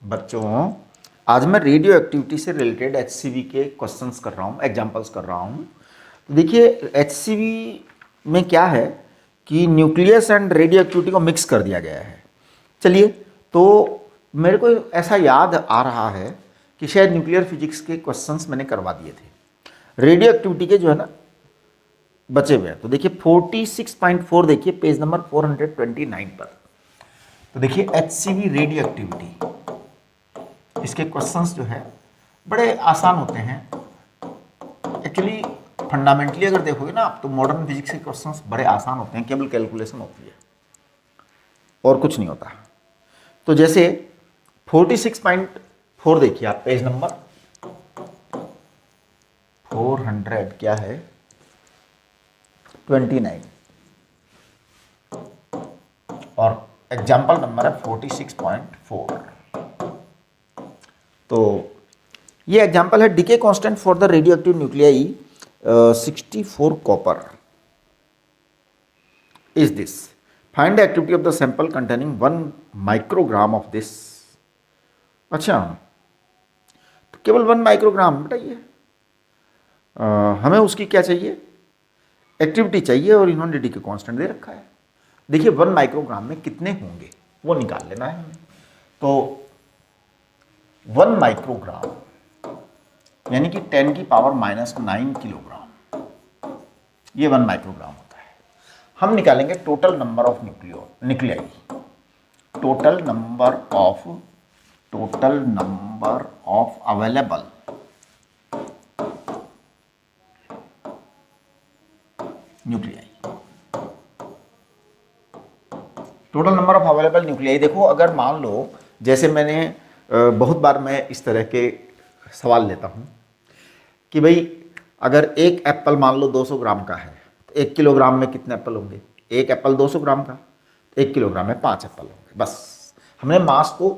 बच्चों, आज मैं रेडियो एक्टिविटी से रिलेटेड एचसीवी के क्वेश्चंस कर रहा हूँ, एग्जांपल्स कर रहा हूँ। तो देखिए एचसीवी में क्या है कि न्यूक्लियस एंड रेडियो एक्टिविटी को मिक्स कर दिया गया है। चलिए, तो मेरे को ऐसा याद आ रहा है कि शायद न्यूक्लियर फिजिक्स के क्वेश्चंस मैंने करवा दिए थे। रेडियो एक्टिविटी के जो है ना बचे हुए हैं। तो देखिए 46.4 देखिए पेज नंबर 429 पर। तो देखिए एचसीवी रेडियो एक्टिविटी, इसके क्वेश्चंस जो है बड़े आसान होते हैं। एक्चुअली फंडामेंटली अगर देखोगे ना आप तो मॉडर्न फिजिक्स के क्वेश्चंस बड़े आसान होते हैं, केवल कैलकुलेशन होती है और कुछ नहीं होता। तो जैसे 46.4 देखिए आप पेज नंबर 400 क्या है 29 और एग्जाम्पल नंबर है 46.4। तो ये एग्जाम्पल है decay constant for the radio active nuclei 64 copper is this, find the activity of the sample containing 1 microgram of this. अच्छा, तो केवल 1 माइक्रोग्राम बताइए, हमें उसकी क्या चाहिए, एक्टिविटी चाहिए और इन्होंने डीके कांस्टेंट दे रखा है। देखिए 1 माइक्रोग्राम में कितने होंगे वो निकाल लेना है हमें। तो 1 माइक्रोग्राम यानी कि 10 की पावर -9 किलोग्राम, ये 1 माइक्रोग्राम होता है। हम निकालेंगे total number of nuclei, total number of available nuclei, total number of available nuclei. देखो अगर मान लो, जैसे मैंने बहुत बार मैं इस तरह के सवाल लेता हूँ कि भाई अगर एक एप्पल मान लो 200 ग्राम का है तो 1 किलोग्राम में कितने एप्पल होंगे। एक एप्पल 200 ग्राम का, 1 किलोग्राम में 5 एप्पल होंगे। बस हमने मास को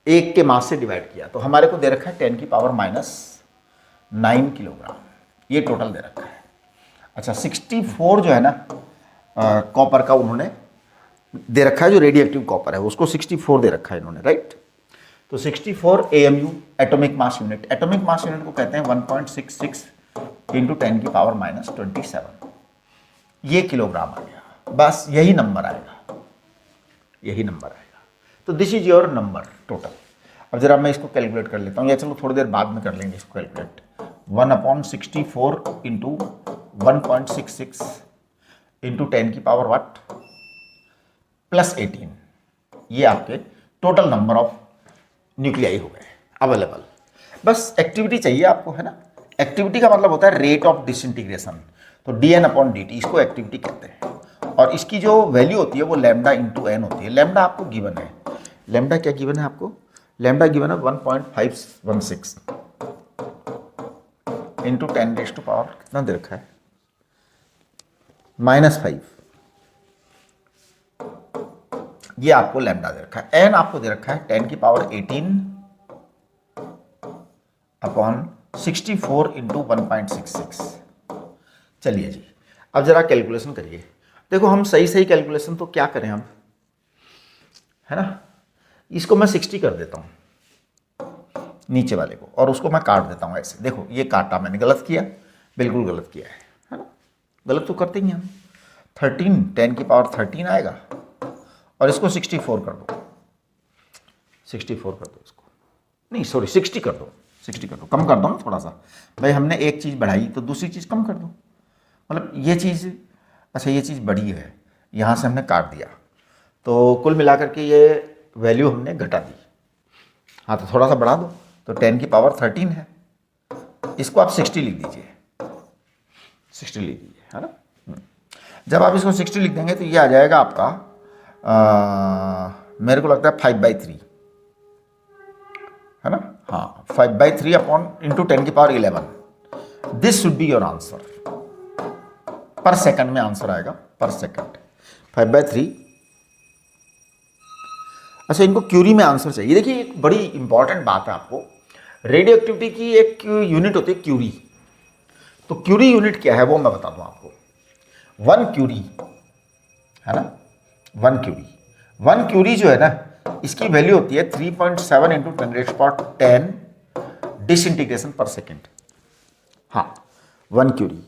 1 के मास से डिवाइड किया तो हमारे को दे रखा है 10 की पावर -9 किलोग्राम, ये टोटल दे रखा है। अच्छा 64 जो है ना कॉपर का उन्होंने दे रखा है, जो रेडियो एक्टिव कॉपर है उसको 64 दे रखा है इन्होंने, राइट। तो 64 AMU atomic mass unit, atomic mass unit को कहते हैं 1.66 इंटू 10 की पावर -27, ये किलोग्राम आ गया। बस यही नंबर आएगा, यही नंबर आएगा। तो this is your number total. अब जरा मैं इसको कैलकुलेट कर लेता हूँ, या चलो थोड़ी देर बाद में कर लेंगे इसको कैलकुलेट। 1/64 इंटू 1.66 इंटू 10 की पावर व्हाट +18, ये आपके टोटल नंबर ऑफ न्यूक्लियाई हो गए अवेलेबल। बस एक्टिविटी चाहिए आपको, है ना। एक्टिविटी का मतलब होता है रेट ऑफ डिसइंटीग्रेशन, तो dN/dt इसको एक्टिविटी कहते हैं। और इसकी जो वैल्यू होती है वो लैम्डा इंटू एन होती है। लैम्डा आपको गिवन है, लैम्डा क्या गिवन है आपको, लैम्डा गिवन है 1.516 इंटू 10 कितना दे रखा है -5, ये आपको लैम्डा दे रखा है। एन आपको दे रखा है 10 की पावर 18/64 इंटू 1.66। चलिए जी, अब जरा कैलकुलेशन करिए। देखो हम सही कैलकुलेशन तो क्या करें हम, है ना। इसको मैं 60 कर देता हूँ नीचे वाले को, और उसको मैं काट देता हूँ ऐसे। देखो ये काटा मैंने, गलत किया, बिल्कुल गलत किया है ना। गलत तो करते ही हम। 13 10 की पावर 13 आएगा और इसको 64 कर दो, 64 कर दो इसको, नहीं सॉरी 60 कर दो, 60 कर दो, कम कर दो ना थोड़ा सा। भाई हमने एक चीज़ बढ़ाई तो दूसरी चीज़ कम कर दो, मतलब ये चीज़, अच्छा ये चीज़ बढ़ी है, यहाँ से हमने काट दिया, तो कुल मिलाकर के ये वैल्यू हमने घटा दी। हाँ तो थोड़ा सा बढ़ा दो, तो 10 की पावर 13 है, इसको आप 60 लिख दीजिए, 60 लिख दीजिए, है ना। जब आप इसको 60 लिख देंगे तो ये आ जाएगा आपका मेरे को लगता है 5/3, है ना। हाँ 5/3 अपॉन इंटू 10 की power 11, this should be your answer. पर सेकंड में आंसर आएगा, पर सेकंड 5/3। अच्छा इनको क्यूरी में आंसर चाहिए। देखिए एक बड़ी इंपॉर्टेंट बात है आपको, रेडियो एक्टिविटी की एक यूनिट होती है क्यूरी। तो क्यूरी यूनिट क्या है वो मैं बता दूं आपको। 1 क्यूरी, है ना, 1 क्यूरी जो है ना इसकी वैल्यू होती है 3.7 इंटू 10⁻10 डिसइंटीग्रेशन पर सेकेंड। हाँ, 1 क्यूरी,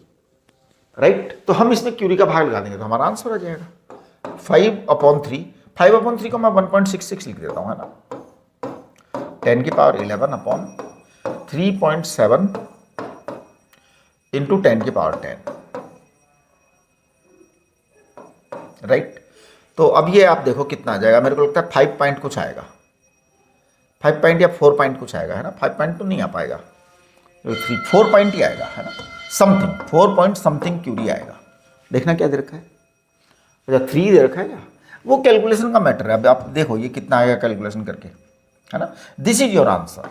राइट। तो हम इसमें क्यूरी का भाग लगा देंगे तो हमारा आंसर आ जाएगा 5/3। 5/3 को मैं 1.66 लिख देता हूँ, है ना। 10⁻11/3.7 इंटू 10⁻10, राइट। तो अब ये आप देखो कितना आ जाएगा, मेरे को लगता है 5 पॉइंट कुछ आएगा, 5 पॉइंट या 4 पॉइंट कुछ आएगा, है ना। 5 पॉइंट तो नहीं आ पाएगा, 4 पॉइंट ही आएगा, है ना, समथिंग 4 पॉइंट समथिंग क्यूरी आएगा। देखना क्या दे रखा है, अच्छा 3 दे रखा है क्या, वो कैलकुलेशन का मैटर है। अब आप देखो ये कितना आएगा कैलकुलेशन करके, है ना। This is your answer,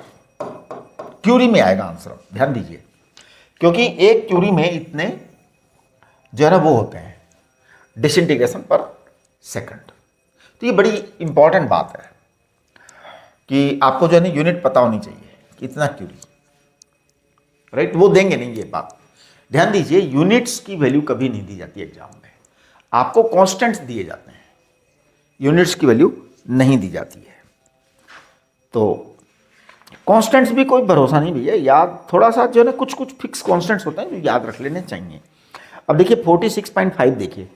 query में आएगा आंसर, ध्यान दीजिए, क्योंकि एक क्यूरी में इतने जो है ना वो होते हैं डिसइंटीग्रेशन पर सेकंड। तो ये बड़ी इंपॉर्टेंट बात है कि आपको जो है ना यूनिट पता होनी चाहिए कि इतना क्यूरी, राइट। वो देंगे नहीं ये बात, ध्यान दीजिए, यूनिट्स की वैल्यू कभी नहीं दी जाती एग्जाम में, आपको कांस्टेंट्स दिए जाते हैं, यूनिट्स की वैल्यू नहीं दी जाती है। तो कांस्टेंट्स भी कोई भरोसा नहीं भैया, याद थोड़ा सा जो है ना कुछ कुछ फिक्स कांस्टेंट्स होते हैं जो याद रख लेने चाहिए। अब देखिए 46.5 देखिए,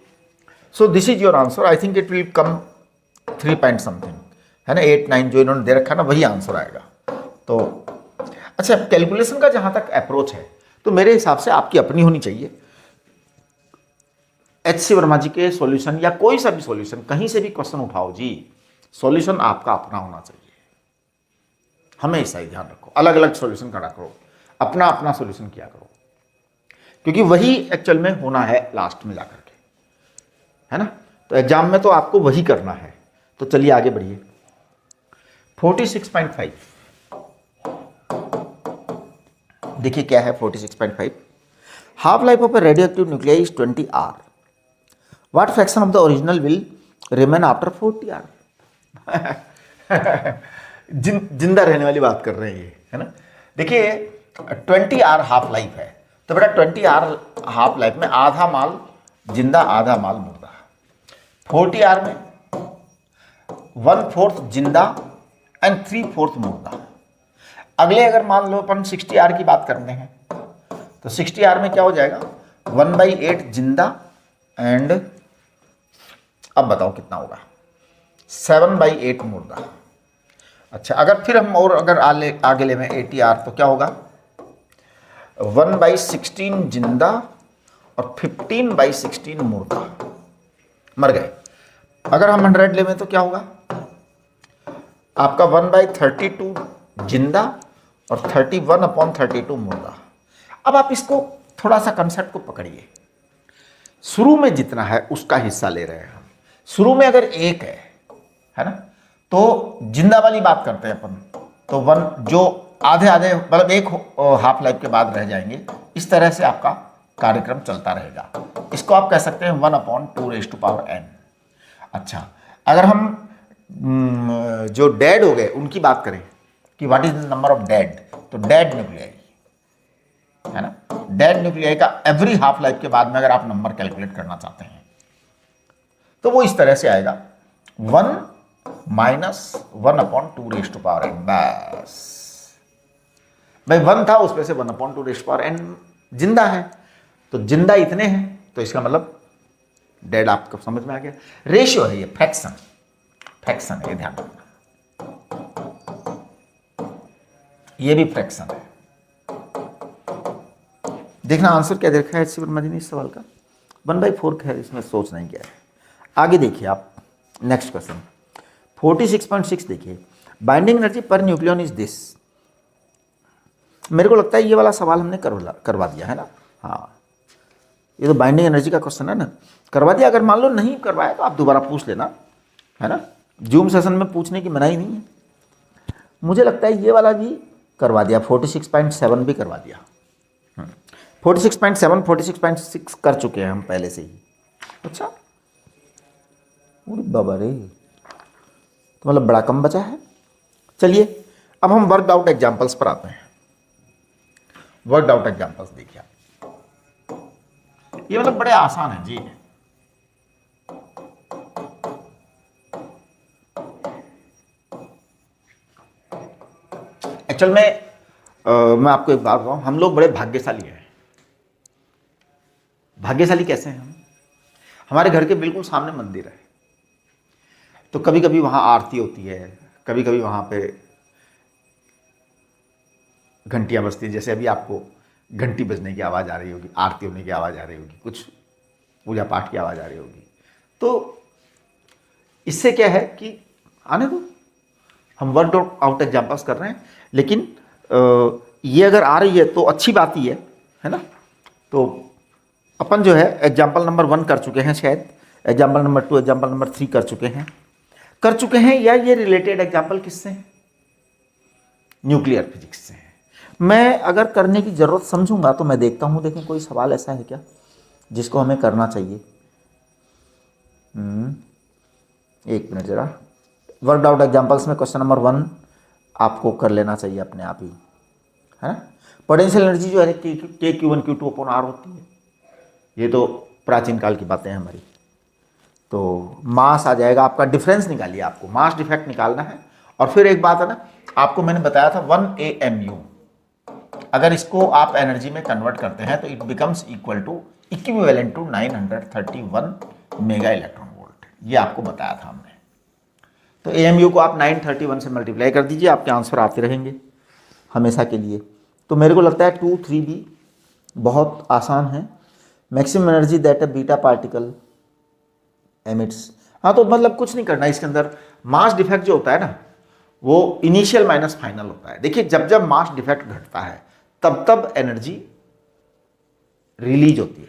so this is your answer, I think it will come 3 point something, है ना, 8 9 जो इन्होंने दे रखा ना वही आंसर आएगा। तो अच्छा, कैलकुलेशन का जहां तक अप्रोच है तो मेरे हिसाब से आपकी अपनी होनी चाहिए। HC वर्मा जी के सॉल्यूशन या कोई सा भी सॉल्यूशन, कहीं से भी क्वेश्चन उठाओ जी, सॉल्यूशन आपका अपना होना चाहिए, हमेशा ही ध्यान रखो। अलग अलग सॉल्यूशन करा करो, अपना अपना सॉल्यूशन किया करो, क्योंकि वही एक्चुअल में होना है लास्ट में जाकर के, है ना। तो एग्जाम में तो आपको वही करना है। तो चलिए आगे बढ़िए। 46.5 देखिए क्या है 46.5, half life of a radioactive nuclei is 20 hour, what fraction of the original will remain after 40 hour. जिंदा रहने वाली बात कर रहे हैं ये, है ना। देखिए 20 आर हाफ लाइफ है, तो बेटा 20 आर हाफ लाइफ में आधा माल जिंदा आधा माल मुर्दा, 40 आर में 1/4 जिंदा एंड 3/4 मुर्दा। अगले अगर मान लो अपन 60 आर की बात करते हैं तो 60 आर में क्या हो जाएगा, 1/8 जिंदा एंड, अब बताओ कितना होगा, 7/8 मुर्दा। अच्छा, अगर फिर हम और अगर आगे ले में 80 आर तो क्या होगा, 1/16 जिंदा और 15/16 मुर्दा, मर गए। अगर हम 100 ले में तो क्या होगा, आपका 1/32 जिंदा और 31/32 मुर्दा। अब आप इसको थोड़ा सा कंसेप्ट को पकड़िए, शुरू में जितना है उसका हिस्सा ले रहे हैं हम। शुरू में अगर एक है ना, तो जिंदा वाली बात करते हैं अपन, तो 1 जो आधे आधे मतलब एक हाफ लाइफ के बाद रह जाएंगे, इस तरह से आपका कार्यक्रम चलता रहेगा। इसको आप कह सकते हैं 1/2n। अच्छा, अगर हम जो डेड हो गए उनकी बात करें कि what is the number of dead, तो डेड न्यूक्लियाई, है ना, डेड न्यूक्लियाई का एवरी हाफ लाइफ के बाद में अगर आप नंबर कैलकुलेट करना चाहते हैं तो वो इस तरह से आएगा 1 - 1/2n। बस भाई 1 था उसमें से 1/2n जिंदा है, तो जिंदा इतने हैं, तो इसका मतलब डेड आपको समझ में आ गया। रेशियो है ये, फ्रैक्शन है, ये ध्यान रखना, ये भी फ्रैक्शन है। देखना आंसर क्या देखा है HC वर्मा जी ने इस सवाल का, 1/4 है, इसमें सोच नहीं किया है। आगे देखिए आप नेक्स्ट क्वेश्चन 46.6 देखिए, binding energy per nucleon is this. मेरे को लगता है ये वाला सवाल हमने करवा दिया है ना, हाँ, ये तो बाइंडिंग एनर्जी का क्वेश्चन है ना, करवा दिया। अगर मान लो नहीं करवाया तो आप दोबारा पूछ लेना, है ना, जूम सेशन में पूछने की मनाही नहीं है। मुझे लगता है ये वाला भी करवा दिया, 46.7 भी करवा दिया। 46.7 46.6 कर चुके हैं हम पहले से ही। अच्छा, बाबा रे, तो मतलब बड़ा कम बचा है। चलिए अब हम वर्कड आउट एग्जाम्पल्स पर आते हैं। वर्कड आउट एग्जाम्पल्स देखिए, ये मतलब बड़े आसान है जी। एक्चुअल में मैं आपको एक बात बताऊं, हम लोग बड़े भाग्यशाली हैं। भाग्यशाली कैसे हैं हम? हमारे घर के बिल्कुल सामने मंदिर है, तो कभी कभी वहाँ आरती होती है, कभी कभी वहाँ पे घंटियाँ बजती है। जैसे अभी आपको घंटी बजने की आवाज़ आ रही होगी, आरती होने की आवाज़ आ रही होगी, कुछ पूजा पाठ की आवाज़ आ रही होगी। तो इससे क्या है कि आने दो, हम वर्ड आउट एग्जाम्पल्स कर रहे हैं, लेकिन ये अगर आ रही है तो अच्छी बात ही है ना। तो अपन जो है एग्जाम्पल नंबर 1 कर चुके हैं, शायद एग्जाम्पल नंबर 2, एग्जाम्पल नंबर 3 कर चुके हैं, या ये रिलेटेड एग्जाम्पल किससे हैं? न्यूक्लियर फिजिक्स से हैं। मैं अगर करने की ज़रूरत समझूंगा तो मैं देखता हूँ, देखें कोई सवाल ऐसा है क्या जिसको हमें करना चाहिए। एक मिनट ज़रा, वर्कड आउट एग्जाम्पल्स में क्वेश्चन नंबर 1 आपको कर लेना चाहिए अपने आप ही, है ना। पोटेंशियल एनर्जी जो है K(Q1 Q2 अपॉन R) होती है, ये तो प्राचीन काल की बातें हैं हमारी। तो मास आ जाएगा आपका, डिफरेंस निकालिए, आपको मास डिफेक्ट निकालना है। और फिर एक बात है ना, आपको मैंने बताया था 1 AMU, अगर इसको आप एनर्जी में कन्वर्ट करते हैं तो it becomes equivalent to 931 mega electron volt, ये आपको बताया था हमने। तो AMU को आप 931 से मल्टीप्लाई कर दीजिए, आपके आंसर आते रहेंगे हमेशा के लिए। तो मेरे को लगता है 2, 3 भी बहुत आसान है। Maximum energy that a beta particle emits, हाँ तो मतलब कुछ नहीं करना इसके अंदर। मास डिफेक्ट जो होता है ना, वो इनिशियल माइनस फाइनल होता है। देखिए जब जब मास डिफेक्ट घटता है तब तब एनर्जी रिलीज होती है।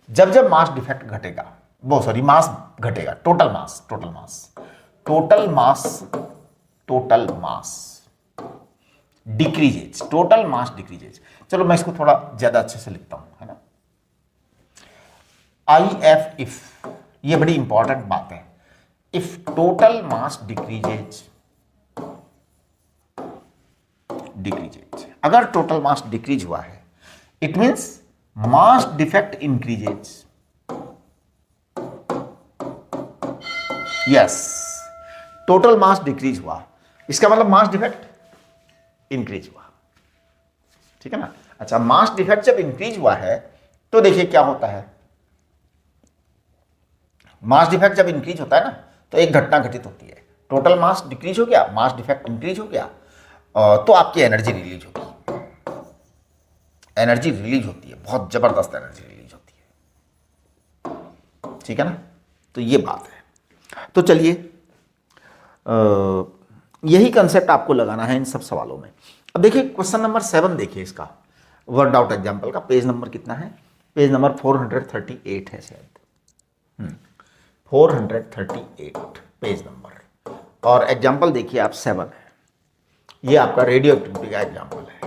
जब जब मास डिफेक्ट घटेगा, वो सॉरी मास घटेगा, total mass decreases, total mass decreases. चलो मैं इसको थोड़ा ज्यादा अच्छे से लिखता हूं, है ना। IF इफ, ये बड़ी इंपॉर्टेंट बात है। इफ टोटल मास डिक्रीजेज, अगर टोटल मास डिक्रीज हुआ है, it means mass defect increases. Yes, total mass decrease हुआ, इसका मतलब मास डिफेक्ट इंक्रीज हुआ, ठीक है ना। अच्छा, मास डिफेक्ट जब इंक्रीज हुआ है तो देखिए क्या होता है। मास डिफेक्ट जब इंक्रीज होता है ना तो एक घटना घटित होती है, टोटल मास डिक्रीज हो गया, मास डिफेक्ट इंक्रीज हो गया, तो आपकी एनर्जी रिलीज होगी। एनर्जी रिलीज होती है, बहुत जबरदस्त एनर्जी रिलीज होती है, ठीक है ना। तो ये बात है। तो चलिए यही कंसेप्ट आपको लगाना है इन सब सवालों में। अब देखिए क्वेश्चन नंबर 7 देखिए, इसका वर्ड आउट एग्जाम्पल का पेज नंबर कितना है? पेज नंबर 438 है शायद, 438 पेज नंबर। और एग्जाम्पल देखिए आप 7 है, ये आपका रेडियो एक्टिविटी का एग्जाम्पल है।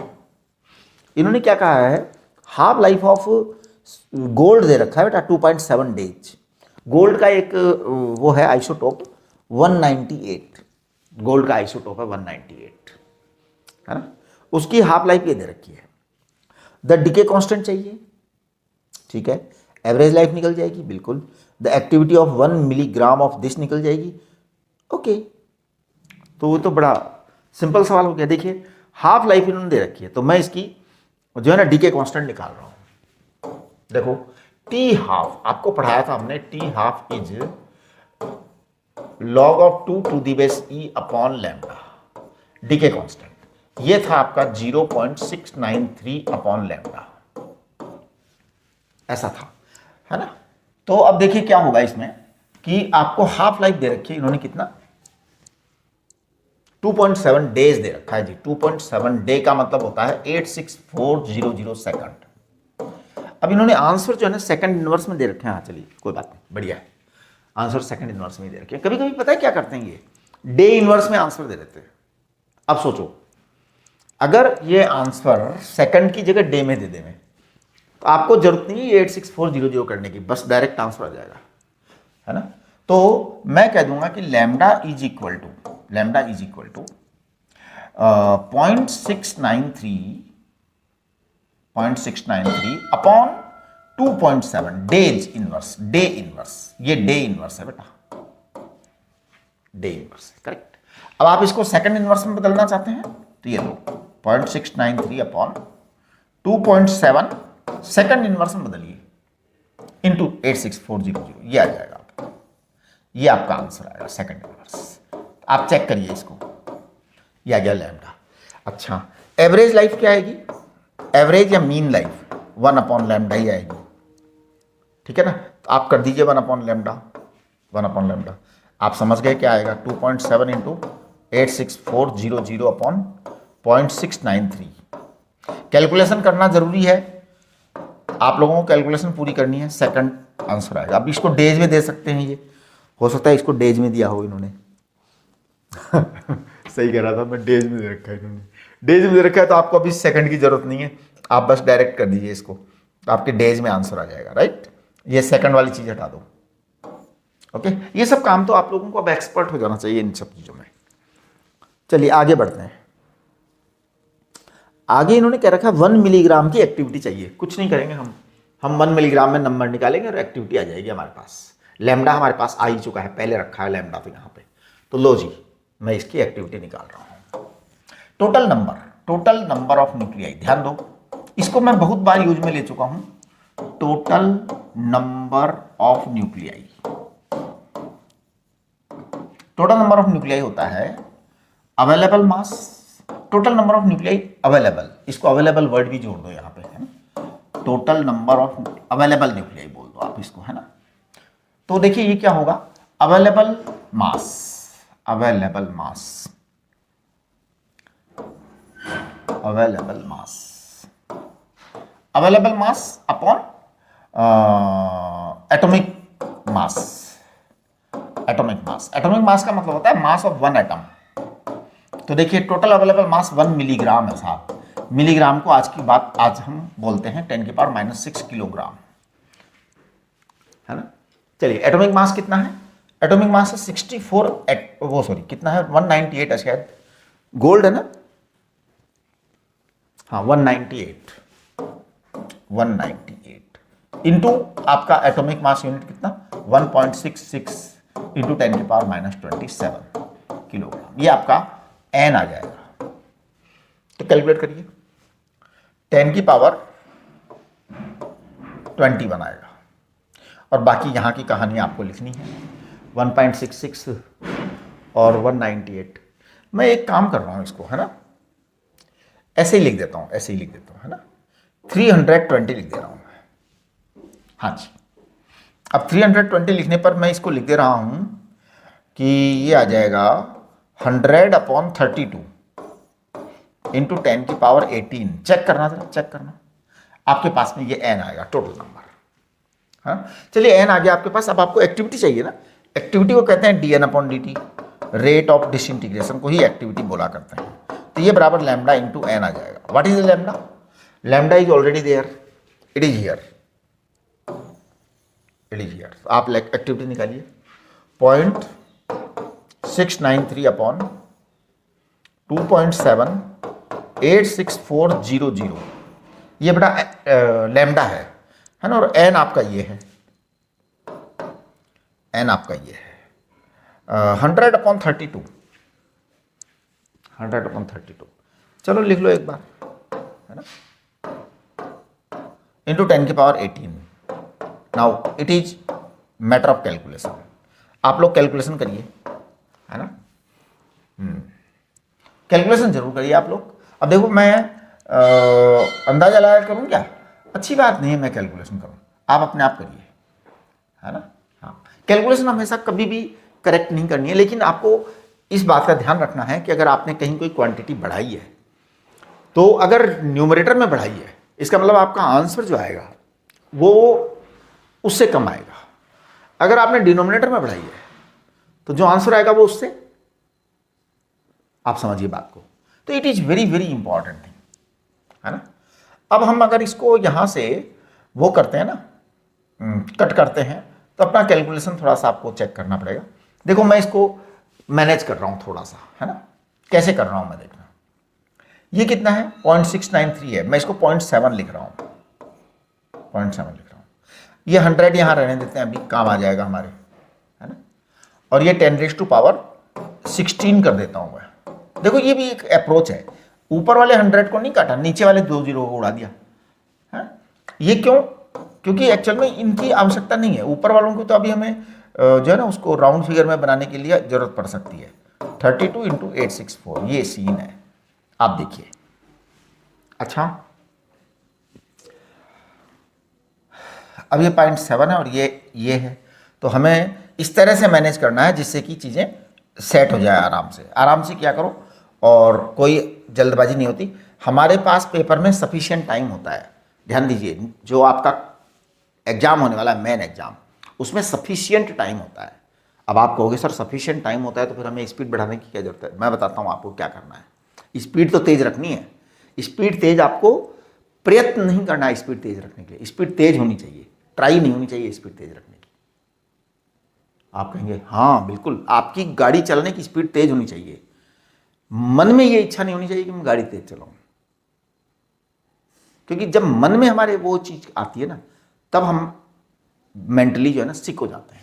इन्होंने क्या कहा है, हाफ लाइफ ऑफ गोल्ड दे रखा है बेटा 2.7 डेज। गोल्ड का एक वो है आइसोटोप 198, गोल्ड का आइसोटोप है 198, है ना। उसकी हाफ लाइफ ये दे रखी है। द डिके कांस्टेंट चाहिए, ठीक है। एवरेज लाइफ निकल जाएगी, बिल्कुल। The activity of 1 milligram of this निकल जाएगी, ओके। तो वो तो बड़ा सिंपल सवाल हो गया। देखिए हाफ लाइफ इन्होंने दे रखी है, तो मैं इसकी जो है ना डीके कांस्टेंट निकाल रहा हूं। देखो टी हाफ आपको पढ़ाया था हमने, T half is log of 2 to the base e upon lambda, decay constant ये था आपका 0.693 अपॉन लैम्डा, ऐसा था, है ना। तो अब देखिए क्या होगा इसमें कि आपको हाफ लाइफ दे रखी है इन्होंने, कितना 2.7 डेज दे रखा है जी। 2.7 डे का मतलब होता है 86400 सेकंड। अब इन्होंने आंसर जो है ना सेकंड इनवर्स में दे रखे हैं। हाँ चलिए कोई बात नहीं, बढ़िया है, आंसर सेकंड इनवर्स में दे रखे हैं। कभी कभी पता है क्या करते हैं, ये डे इनवर्स में आंसर दे देते हैं। अब सोचो अगर ये आंसर सेकंड की जगह डे में दे दें, तो आपको जरूरत नहीं है 86400 करने की, बस डायरेक्ट आंसर आ जाएगा, है ना। तो मैं कह दूंगा कि lambda is equal to 0.693 upon 2.7 days inverse, day inverse, ये डे इनवर्स है बेटा, डे इनवर्स, करेक्ट। अब आप इसको सेकंड इनवर्स में बदलना चाहते हैं तो ये लो 0.693 अपॉन 2.7 सेकंड इनवर्स में बदलिए इंटू 86400, ये आ जाएगा आपका, ये आपका आंसर आएगा सेकंड इनवर्स। आप चेक करिए इसको, ये आ गया लैम्डा। अच्छा, एवरेज लाइफ क्या आएगी? एवरेज या मीन लाइफ 1 अपॉन लैम्डा ही आएगी, ठीक है ना। तो आप कर दीजिए 1 अपॉन लैम्डा, 1 अपॉन लैम्डा। आप समझ गए क्या आएगा? 2.7 इंटू 86400 अपॉन 0.693। कैलकुलेशन करना जरूरी है, आप लोगों को कैलकुलेशन पूरी करनी है, सेकंड आंसर आएगा। अब इसको डेज में दे सकते हैं, ये हो सकता है इसको डेज में दिया हो इन्होंने सही कह रहा था मैं, डेज में दे रखा है इन्होंने, डेज में दे रखा है, तो आपको अभी सेकंड की जरूरत नहीं है, आप बस डायरेक्ट कर दीजिए इसको, तो आपके डेज में आंसर आ जाएगा, राइट। ये सेकंड वाली चीज हटा दो, ओके। ये सब काम तो आप लोगों को अब एक्सपर्ट हो जाना चाहिए इन सब चीजों में। चलिए आगे बढ़ते हैं। आगे इन्होंने कह रखा है 1 मिलीग्राम की एक्टिविटी चाहिए। कुछ नहीं करेंगे हम 1 मिलीग्राम में नंबर निकालेंगे और एक्टिविटी आ जाएगी हमारे पास। लैम्डा हमारे पास आ ही चुका है, पहले रखा है लैम्डा तो यहाँ पे। तो लो जी, मैं इसकी एक्टिविटी निकाल रहा हूँ। टोटल नंबर ऑफ न्यूक्लियाई, ध्यान दो, इसको मैं बहुत बार यूज में ले चुका हूँ। Total number of nuclei, total number of nuclei होता है available mass, total number of nuclei available, इसको अवेलेबल वर्ड भी जोड़ दो यहाँ पे, है ना। Total number of available nuclei बोल दो आप इसको, है ना। तो देखिए ये क्या होगा, available mass, available mass, available mass, available mass upon atomic mass. Atomic mass, atomic mass का मतलब होता है मास ऑफ 1 एटम। तो देखिए टोटल अवेलेबल मास 1 मिलीग्राम है साहब। मिलीग्राम को आज की बात आज हम बोलते हैं 10⁻⁻6 किलोग्राम, है ना। चलिए एटॉमिक मास कितना है? एटॉमिक मास है 64 वो सॉरी कितना है 198 है शायद, गोल्ड है ना, हाँ 198 इंटू आपका एटॉमिक मास यूनिट कितना 1.66 इंटू 10⁻⁻27 किलोग्राम, ये आपका एन आ जाएगा। तो कैलकुलेट करिए, 10⁻21 आएगा और बाकी यहां की कहानी आपको लिखनी है 1.66 और 198। मैं एक काम कर रहा हूं इसको, है ना, ऐसे ही लिख देता हूं, ऐसे ही लिख देता हूं, है ना, 320 लिख दे रहा हूं मैं, हाँ जी। अब 320 लिखने पर मैं इसको लिख दे रहा हूं कि ये आ जाएगा 100/32 इंटू 10⁻18। चेक करना जरा, चेक करना, आपके पास में ये एन आएगा टोटल नंबर, हाँ। चलिए एन आ गया आपके पास। अब आपको एक्टिविटी चाहिए ना, एक्टिविटी को कहते हैं dN/dt, रेट ऑफ डिसइंटीग्रेशन को ही एक्टिविटी बोला करते हैं। तो ये बराबर लैम्डा इंटू एन आ जाएगा। What is lambda? Lambda is already there, it is here, it is here. आप एक्टिविटी निकालिए 0.693 अपॉन 2.7 86400, ये बड़ा लैम्डा है ना, और एन आपका ये है, एन आपका ये है 100/32, 100/32। चलो लिख लो एक बार, है ना, into 10⁻18। Now it is matter of calculation, आप लोग कैलकुलेशन करिए, है ना, कैलकुलेशन जरूर करिए आप लोग। अब देखो मैं अंदाजा लगा करूं क्या? अच्छी बात नहीं है मैं कैलकुलेशन करूं, आप अपने आप करिए, है ना। हाँ, कैलकुलेशन हमेशा कभी भी करेक्ट नहीं करनी है, लेकिन आपको इस बात का ध्यान रखना है कि अगर आपने कहीं कोई क्वांटिटी बढ़ाई है, तो अगर न्यूमरेटर में बढ़ाई है, इसका मतलब आपका आंसर जो आएगा वो उससे कम आएगा। अगर आपने डिनोमिनेटर में बढ़ाई है, तो जो आंसर आएगा वो उससे, आप समझिए बात को। तो it is very very important thing, है ना। अब हम अगर इसको यहां से वो करते हैं ना, कट करते हैं, तो अपना कैलकुलेशन थोड़ा सा आपको चेक करना पड़ेगा। देखो मैं इसको मैनेज कर रहा हूं थोड़ा सा, है ना, कैसे कर रहा हूं मैं, देखना। ये कितना है 0.693 है, मैं इसको 0.7 लिख रहा हूं, 0.7 लिख रहा हूं। ये 100 यहां रहने देते हैं, अभी काम आ जाएगा हमारे, है ना। और ये 10⁻16 कर देता हूं मैं। देखो ये भी एक अप्रोच है, ऊपर वाले 100 को नहीं काटा, नीचे वाले 2 जीरो को उड़ा दिया है। ये क्यों? क्योंकि एक्चुअल में इनकी आवश्यकता नहीं है। ऊपर वालों को तो अभी हमें जो है ना उसको राउंड फिगर में बनाने के लिए जरूरत पड़ सकती है। 32 इंटू 864 ये सीन है, आप देखिए। अच्छा, अब ये 0.7 है और ये है, तो हमें इस तरह से मैनेज करना है जिससे कि चीज़ें सेट हो जाए आराम से। आराम से क्या करो, और कोई जल्दबाजी नहीं होती। हमारे पास पेपर में सफिशिएंट टाइम होता है। ध्यान दीजिए, जो आपका एग्जाम होने वाला है मेन एग्जाम, उसमें सफिशिएंट टाइम होता है। अब आप कहोगे सर सफिशिएंट टाइम होता है तो फिर हमें स्पीड बढ़ाने की क्या जरूरत है? मैं बताता हूँ आपको क्या करना है। स्पीड तो तेज रखनी है, स्पीड तेज आपको प्रयत्न नहीं करना है स्पीड तेज रखने के लिए। स्पीड तेज होनी चाहिए, ट्राई नहीं होनी चाहिए स्पीड तेज रखने की। आप कहेंगे हाँ बिल्कुल, आपकी गाड़ी चलाने की स्पीड तेज होनी चाहिए, मन में ये इच्छा नहीं होनी चाहिए कि मैं गाड़ी तेज चलाऊं। क्योंकि जब मन में हमारे वो चीज आती है ना, तब हम मेंटली जो है ना सिक हो जाते हैं।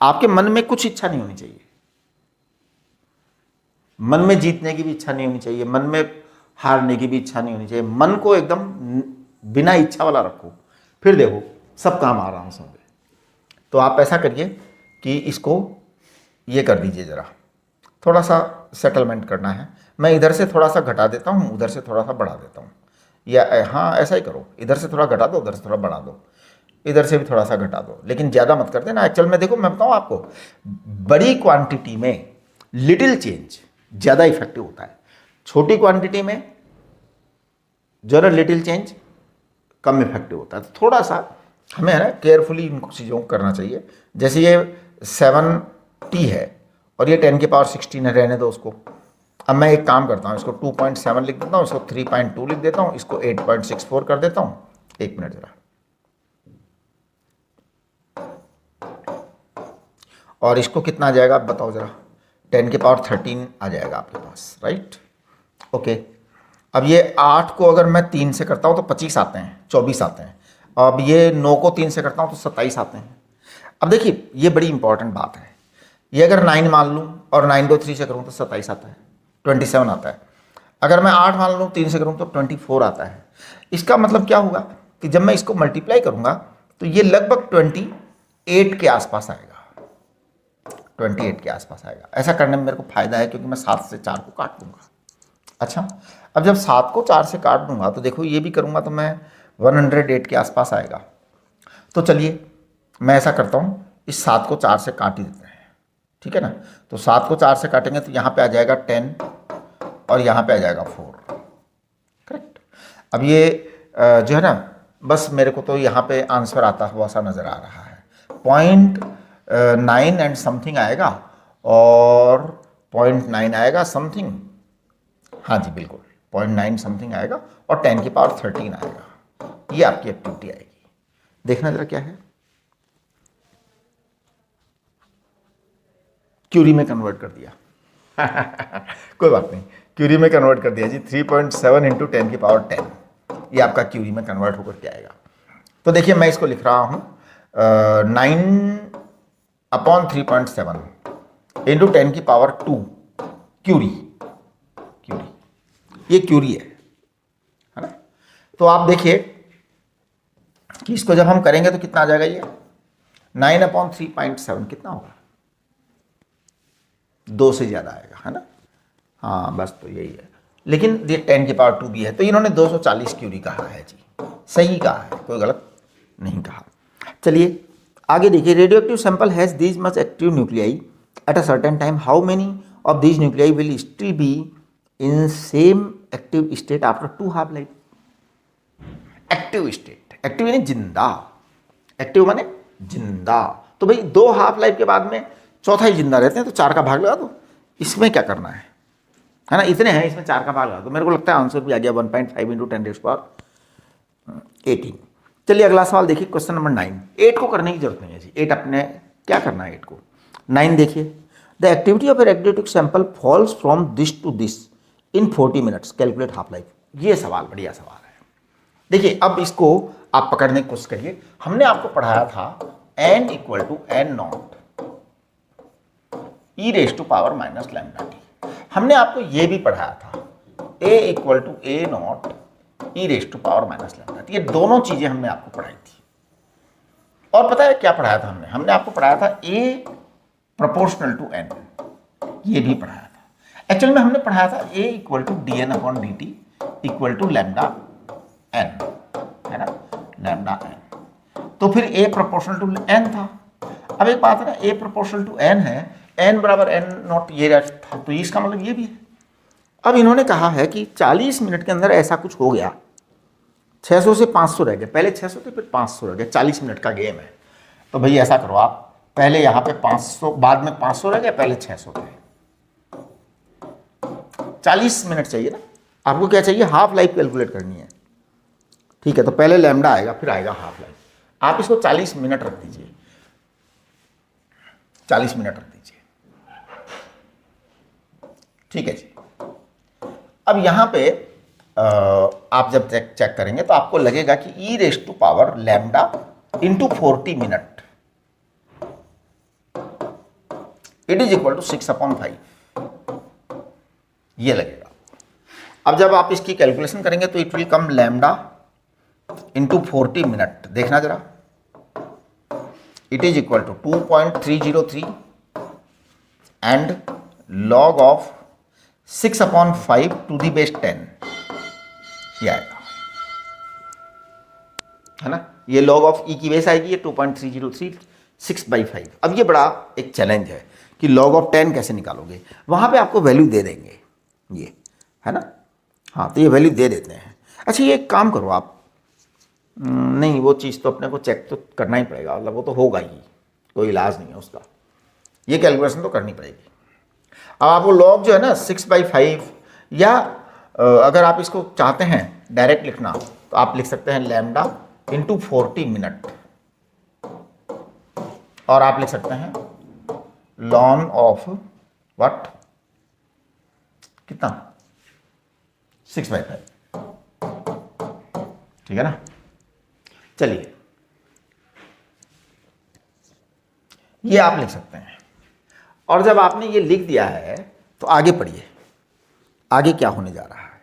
आपके मन में कुछ इच्छा नहीं होनी चाहिए, मन में जीतने की भी इच्छा नहीं होनी चाहिए, मन में हारने की भी इच्छा नहीं होनी चाहिए। मन को एकदम बिना इच्छा वाला रखो, फिर देखो सब काम आराम से होंगे। तो आप ऐसा करिए कि इसको ये कर दीजिए, जरा थोड़ा सा सेटलमेंट करना है। मैं इधर से थोड़ा सा घटा देता हूँ, उधर से थोड़ा सा बढ़ा देता हूँ, या हाँ ऐसा ही करो, इधर से थोड़ा घटा दो, उधर से थोड़ा बढ़ा दो, इधर से भी थोड़ा सा घटा दो, लेकिन ज़्यादा मत कर देना। एक्चुअल में देखो मैं बताऊँ आपको, बड़ी क्वांटिटी में लिटिल चेंज ज़्यादा इफेक्टिव होता है, छोटी क्वांटिटी में जो है लिटिल चेंज कम इफेक्टिव होता है। तो थोड़ा सा हमें है ना केयरफुली इन चीज़ों को करना चाहिए। जैसे ये 7t है और ये 10 की पावर 16 है, रहने दो उसको। अब मैं एक काम करता हूँ, इसको 2.7 लिख देता हूँ, इसको 3.2 लिख देता हूँ, इसको 8.64 कर देता हूँ। एक मिनट जरा, और इसको कितना आ जाएगा आप बताओ जरा? 10 की पावर 13 आ जाएगा आपके पास, राइट? ओके। अब ये 8 को अगर मैं 3 से करता हूँ तो 25 आते हैं, 24 आते हैं। अब ये 9 को 3 से करता हूँ तो 27 आते हैं। अब देखिए ये बड़ी इंपॉर्टेंट बात है, ये अगर 9 मान लूँ और 9 को 3 से करूँ तो 27 आता है, 27 आता है। अगर मैं 8 मान लूँ 3 से करूँ तो 24 आता है। इसका मतलब क्या होगा कि जब मैं इसको मल्टीप्लाई करूँगा तो ये लगभग 28 के आसपास आएगा, 28 के आसपास आएगा। ऐसा करने में मेरे को फायदा है क्योंकि मैं 7 से 4 को काट दूंगा। अच्छा, अब जब 7 को 4 से काट दूंगा तो देखो ये भी करूंगा तो मैं 108 के आसपास आएगा। तो चलिए मैं ऐसा करता हूँ, इस 7 को 4 से काट ही देते हैं, ठीक है ना? तो 7 को 4 से काटेंगे तो यहाँ पे आ जाएगा 10 और यहाँ पे आ जाएगा 4, करेक्ट? अब ये जो है ना, बस मेरे को तो यहाँ पे आंसर आता हुआ सा नज़र आ रहा है। 0.9 एंड समथिंग आएगा और 0.9 आएगा समथिंग, हाँ जी बिल्कुल 0.9 समथिंग आएगा और 10 की पावर 13 आएगा। ये आपकी एक्टिविटी आएगी। देखना जरा क्या है, क्यूरी में कन्वर्ट कर दिया कोई बात नहीं, क्यूरी में कन्वर्ट कर दिया जी। 3.7 इंटू 10 की पावर 10, ये आपका क्यूरी में कन्वर्ट होकर के आएगा। तो देखिए मैं इसको लिख रहा हूँ 9/3.7 इंटू 10 की पावर 2 क्यूरी, ये क्यूरी है ना? तो आप देखिए कि इसको जब हम करेंगे तो कितना आ जाएगा, ये 9/3.7 कितना होगा? 2 से ज़्यादा आएगा, है ना? हाँ बस तो यही है, लेकिन ये 10 की पावर 2 भी है तो इन्होंने 240 क्यूरी कहा है जी, सही कहा है, कोई गलत नहीं कहा। चलिए आगे देखिए, radio active sample has these much active nuclei at a certain time, how many of these nuclei will still be in same active state after 2 half life? Active state, active यानी जिंदा, एक्टिव माने जिंदा। तो भाई 2 half life के बाद में चौथा ही जिंदा रहते हैं, तो 4 का भाग लगा दो। इसमें क्या करना है ना? इतने हैं, इसमें 4 का भाग लगा दो। मेरे को लगता है आंसर भी आ गया, 1.5 इंटू 10⁻18। चलिए अगला सवाल देखिए, क्वेश्चन नंबर 9। 8 को करने की जरूरत नहीं है जी, 8 अपने क्या करना है 8 को। 9 देखिए, the activity of a radioactive sample falls from this to this in 40 minutes, calculate half life. ये सवाल बढ़िया सवाल है। देखिए अब इसको आप पकड़ने की कोशिश करिए। हमने आपको पढ़ाया था n = n0 e⁻⁻ -λt। हमने आपको ये भी पढ़ाया था A equal to A naught e raise to power minus lambda. ये दोनों चीजें हमने आपको पढ़ाई थी। और पता है क्या पढ़ाया था हमने आपको पढ़ाया था ए प्रोपोर्शनल टू एन, ये भी पढ़ाया था। एक्चुअल में हमने पढ़ाया था A equal to d N upon d t equal to lambda N, है ना, लैम्डा एन। तो फिर ए प्रोपोर्शनल टू एन था। अब एक बात है ना, ए प्रोपोर्शनल टू एन है, एन बराबर एन नॉट ये था, तो इसका मतलब ये भी है। अब इन्होंने कहा है कि 40 मिनट के अंदर ऐसा कुछ हो गया, 600 से 500 रह गए, पहले 600 थे फिर 500 रह गए, 40 मिनट का गेम है। तो भाई ऐसा करो आप, पहले यहाँ पे 500, बाद में 500 रह गए, पहले 600 थे, 40 मिनट चाहिए ना आपको। क्या चाहिए, हाफ लाइफ कैलकुलेट करनी है, ठीक है। तो पहले लैम्डा आएगा फिर आएगा हाफ लाइफ। आप इसको 40 मिनट रख दीजिए, 40 मिनट रख दीजिए, ठीक है जी। अब यहाँ पे आप जब चेक करेंगे तो आपको लगेगा कि e raise to power lambda into 40 minute it is equal to 6/5 ये लगेगा। अब जब आप इसकी कैलकुलेशन करेंगे तो it will come lambda into 40 minute, देखना जरा, it is equal to 2.303 and log of 6/5 to the base 10 ये आएगा, है ना। ये लॉग ऑफ ई की बेस आएगी, ये 2.303 6/5। अब ये बड़ा एक चैलेंज है कि लॉग ऑफ 10 कैसे निकालोगे, वहां पे आपको वैल्यू दे देंगे ये, है ना। हाँ तो ये वैल्यू दे देते हैं। अच्छा ये एक काम करो आप, नहीं वो चीज़ तो अपने को चेक तो करना ही पड़ेगा, मतलब वो तो होगा ही, कोई इलाज नहीं है उसका, ये कैलकुलेशन तो करनी पड़ेगी। अब आपको लॉग जो है ना 6/5, या अगर आप इसको चाहते हैं डायरेक्ट लिखना तो आप लिख सकते हैं लैम्डा इंटू 40 मिनट, और आप लिख सकते हैं लॉन ऑफ व्हाट, कितना, 6/5, ठीक है ना। चलिए ये आप लिख सकते हैं। और जब आपने ये लिख दिया है तो आगे पढ़िए, आगे क्या होने जा रहा है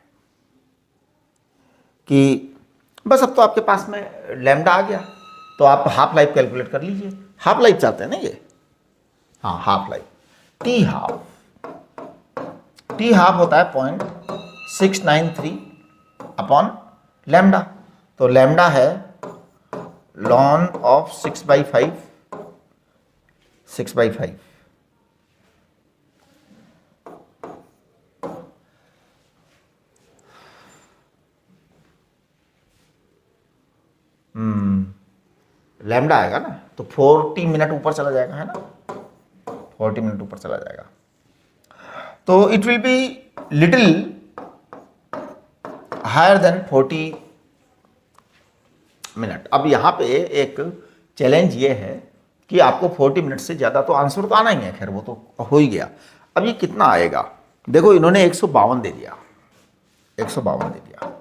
कि बस अब तो आपके पास में लैम्डा आ गया, तो आप हाफ लाइफ कैलकुलेट कर लीजिए। हाफ लाइफ चाहते हैं ना ये, हाँ हाफ लाइफ, टी हाफ होता है 0.693 अपॉन लैम्डा। तो लैम्डा है लॉन ऑफ 6/5 लैम्डा आएगा ना, तो 40 मिनट ऊपर चला जाएगा, है ना, 40 मिनट ऊपर चला जाएगा, तो it will be little higher than 40 minute. अब यहाँ पे एक चैलेंज ये है कि आपको 40 मिनट से ज़्यादा तो आंसर तो आना ही है, खैर वो तो हो ही गया। अब ये कितना आएगा, देखो इन्होंने 152 दे दिया, 152 दे दिया।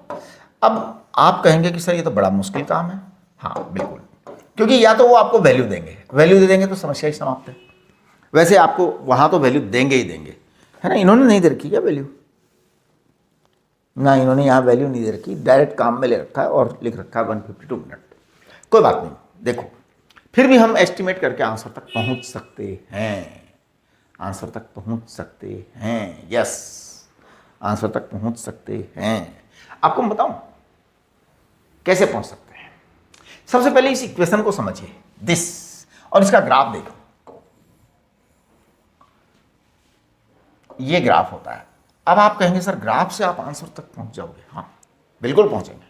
अब आप कहेंगे कि सर ये तो बड़ा मुश्किल काम है, हाँ बिल्कुल, क्योंकि या तो वो आपको वैल्यू देंगे, वैल्यू दे देंगे तो समस्या ही समाप्त है। वैसे आपको वहाँ तो वैल्यू देंगे ही देंगे, है ना। इन्होंने नहीं दे रखी क्या वैल्यू, ना इन्होंने यहाँ वैल्यू नहीं दे रखी, डायरेक्ट काम में ले रखा है और लिख रखा है 152 मिनट। कोई बात नहीं, देखो फिर भी हम एस्टिमेट करके आंसर तक पहुँच सकते हैं, आंसर तक पहुँच सकते हैं, यस आंसर तक पहुँच सकते हैं। आपको मैं बताऊँ कैसे पहुँच सकते हैं। सबसे पहले इस इक्वेशन को समझिए, दिस, और इसका ग्राफ देखो, ये ग्राफ होता है। अब आप कहेंगे सर ग्राफ से आप आंसर तक पहुंच जाओगे, हाँ बिल्कुल पहुंचेंगे।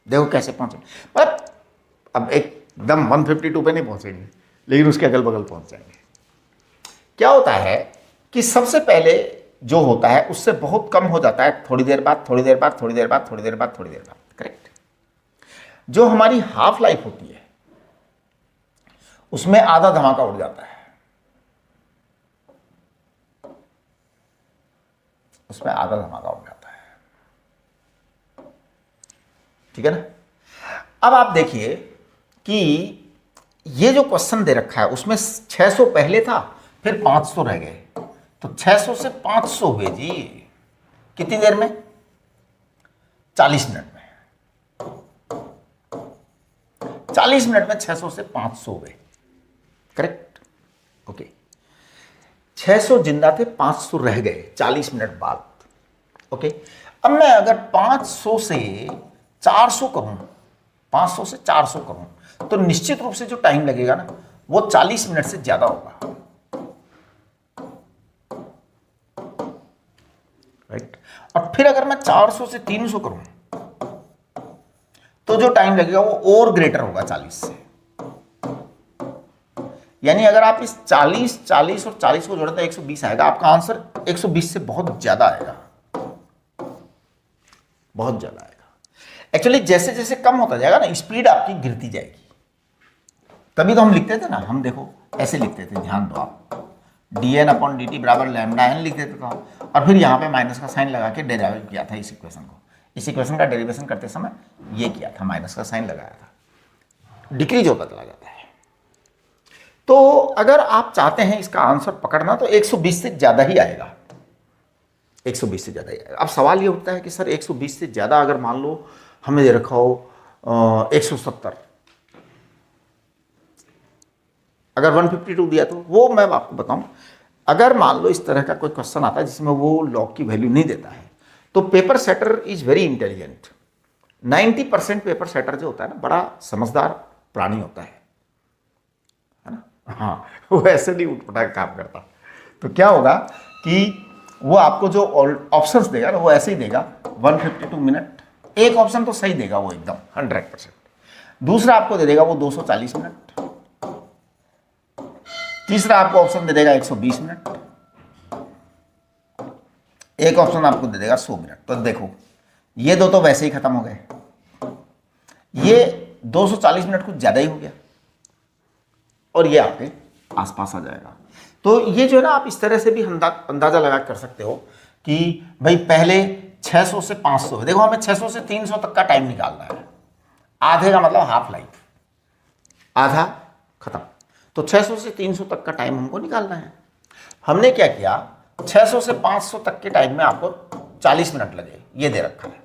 देखो कैसे पहुंचेंगे, पर अब एकदम 152 पे नहीं पहुंचेंगे, लेकिन उसके अगल बगल पहुंच जाएंगे। क्या होता है कि सबसे पहले जो होता है उससे बहुत कम हो जाता है, थोड़ी देर बाद, थोड़ी देर बाद, थोड़ी देर बाद, थोड़ी देर बाद, थोड़ी देर बाद, करेक्ट। जो हमारी हाफ लाइफ होती है उसमें आधा धमाका उड़ जाता है, उसमें आधा धमाका उड़ जाता है, ठीक है ना। अब आप देखिए कि ये जो क्वेश्चन दे रखा है उसमें 600 पहले था, फिर 500 रह गए, तो 600 से 500 हुए जी, कितनी देर में, 40 मिनट में, 40 मिनट में 600 से 500 हुए, करेक्ट, ओके। 600 जिंदा थे, 500 रह गए 40 मिनट बाद, ओके। अब मैं अगर 500 से 400 करूं, 500 से 400 करूं, तो निश्चित रूप से जो टाइम लगेगा ना वो 40 मिनट से ज्यादा होगा, राइट। और फिर अगर मैं 400 से 300 करूं तो जो टाइम लगेगा वो और ग्रेटर होगा 40 से। यानी अगर आप इस 40, 40 और 40 को जोड़ते हैं 120 आएगा। आपका आंसर 120 से बहुत ज्यादा आएगा, बहुत ज्यादा आएगा। एक्चुअली जैसे जैसे कम होता जाएगा ना, स्पीड आपकी गिरती जाएगी। तभी तो हम लिखते थे ना, हम देखो ऐसे लिखते थे, ध्यान दो आप, dn/dt बराबर लैम्डा n लिख देते थे, और फिर यहाँ पे माइनस का साइन लगा के डेरिवेट किया था इस इक्वेशन को। इस इक्वेशन का डेरिवेशन करते समय ये किया था, माइनस का साइन लगाया था, डिक्रीज होता चला जाता है। तो अगर आप चाहते हैं इसका आंसर पकड़ना तो 120 से ज्यादा ही आएगा, 120 से ज्यादा ही आएगा। अब सवाल ये उठता है कि सर 120 से ज्यादा अगर मान लो हमें दे रखा हो 170, अगर 152 दिया तो वो मैं आपको बताऊं, अगर मान लो इस तरह का कोई क्वेश्चन आता है जिसमें वो लॉग की वैल्यू नहीं देता है, तो paper setter is very intelligent. 90% paper setter जो होता है ना, बड़ा समझदार प्राणी होता है ना। हाँ, वो ऐसे नहीं उठपटा काम करता। तो क्या होगा कि वो आपको जो ऑप्शंस देगा ना वो ऐसे ही देगा, 152 मिनट, एक ऑप्शन तो सही देगा वो एकदम 100%, दूसरा आपको दे देगा वो 240 मिनट, तीसरा आपको ऑप्शन दे देगा 120 मिनट, एक ऑप्शन आपको दे देगा 100 मिनट। तो देखो ये दो तो वैसे ही खत्म हो गए, ये 240 मिनट कुछ ज्यादा ही हो गया, और ये आपके आसपास आ जाएगा। तो ये जो है ना, आप इस तरह से भी अंदाजा लगा कर सकते हो कि भाई पहले 600 से 500 है। देखो हमें 600 से 300 तक का टाइम निकालना है, आधे का मतलब हाफ लाइफ, आधा खत्म। तो 600 से 300 तक का टाइम हमको निकालना है। हमने क्या किया, 600 से 500 तक के टाइम में आपको 40 मिनट लगे, ये दे रखा है।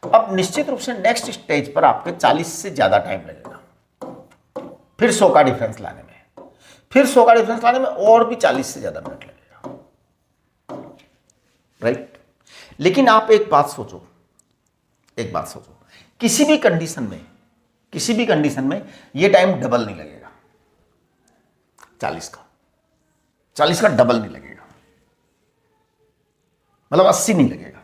अब निश्चित रूप से नेक्स्ट स्टेज पर आपके 40 से ज्यादा टाइम लगेगा, फिर 100 का डिफरेंस लाने में, फिर 100 का डिफरेंस लाने में और भी 40 से ज्यादा मिनट लगेगा, राइट। लेकिन आप एक बात सोचो, एक बात सोचो, किसी भी कंडीशन में ये टाइम डबल नहीं लगेगा, 40 का डबल नहीं लगेगा, मतलब 80 नहीं लगेगा,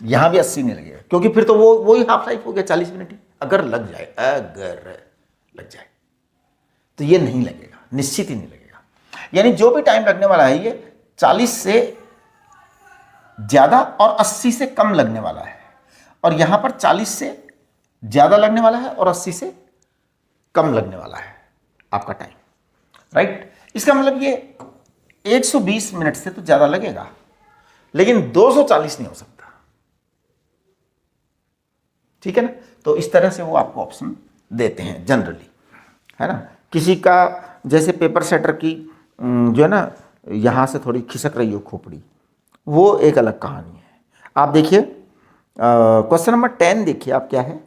यहां भी 80 नहीं लगेगा, क्योंकि फिर तो वो वही हाफ लाइफ हो गया 40 मिनट ही। अगर लग जाए तो ये नहीं लगेगा, निश्चित ही नहीं लगेगा। यानी जो भी टाइम लगने वाला है ये 40 से ज्यादा और 80 से कम लगने वाला है, और यहां पर 40 से ज्यादा लगने वाला है और 80 से कम लगने वाला है आपका टाइम, राइट। इसका मतलब ये 120 मिनट से तो ज्यादा लगेगा, लेकिन 240 नहीं हो सकता, ठीक है ना। तो इस तरह से वो आपको ऑप्शन देते हैं जनरली, है ना। किसी का जैसे पेपर सेटर की जो है ना यहां से थोड़ी खिसक रही हो खोपड़ी, वो एक अलग कहानी है। आप देखिए क्वेश्चन नंबर 10 देखिए आप, क्या है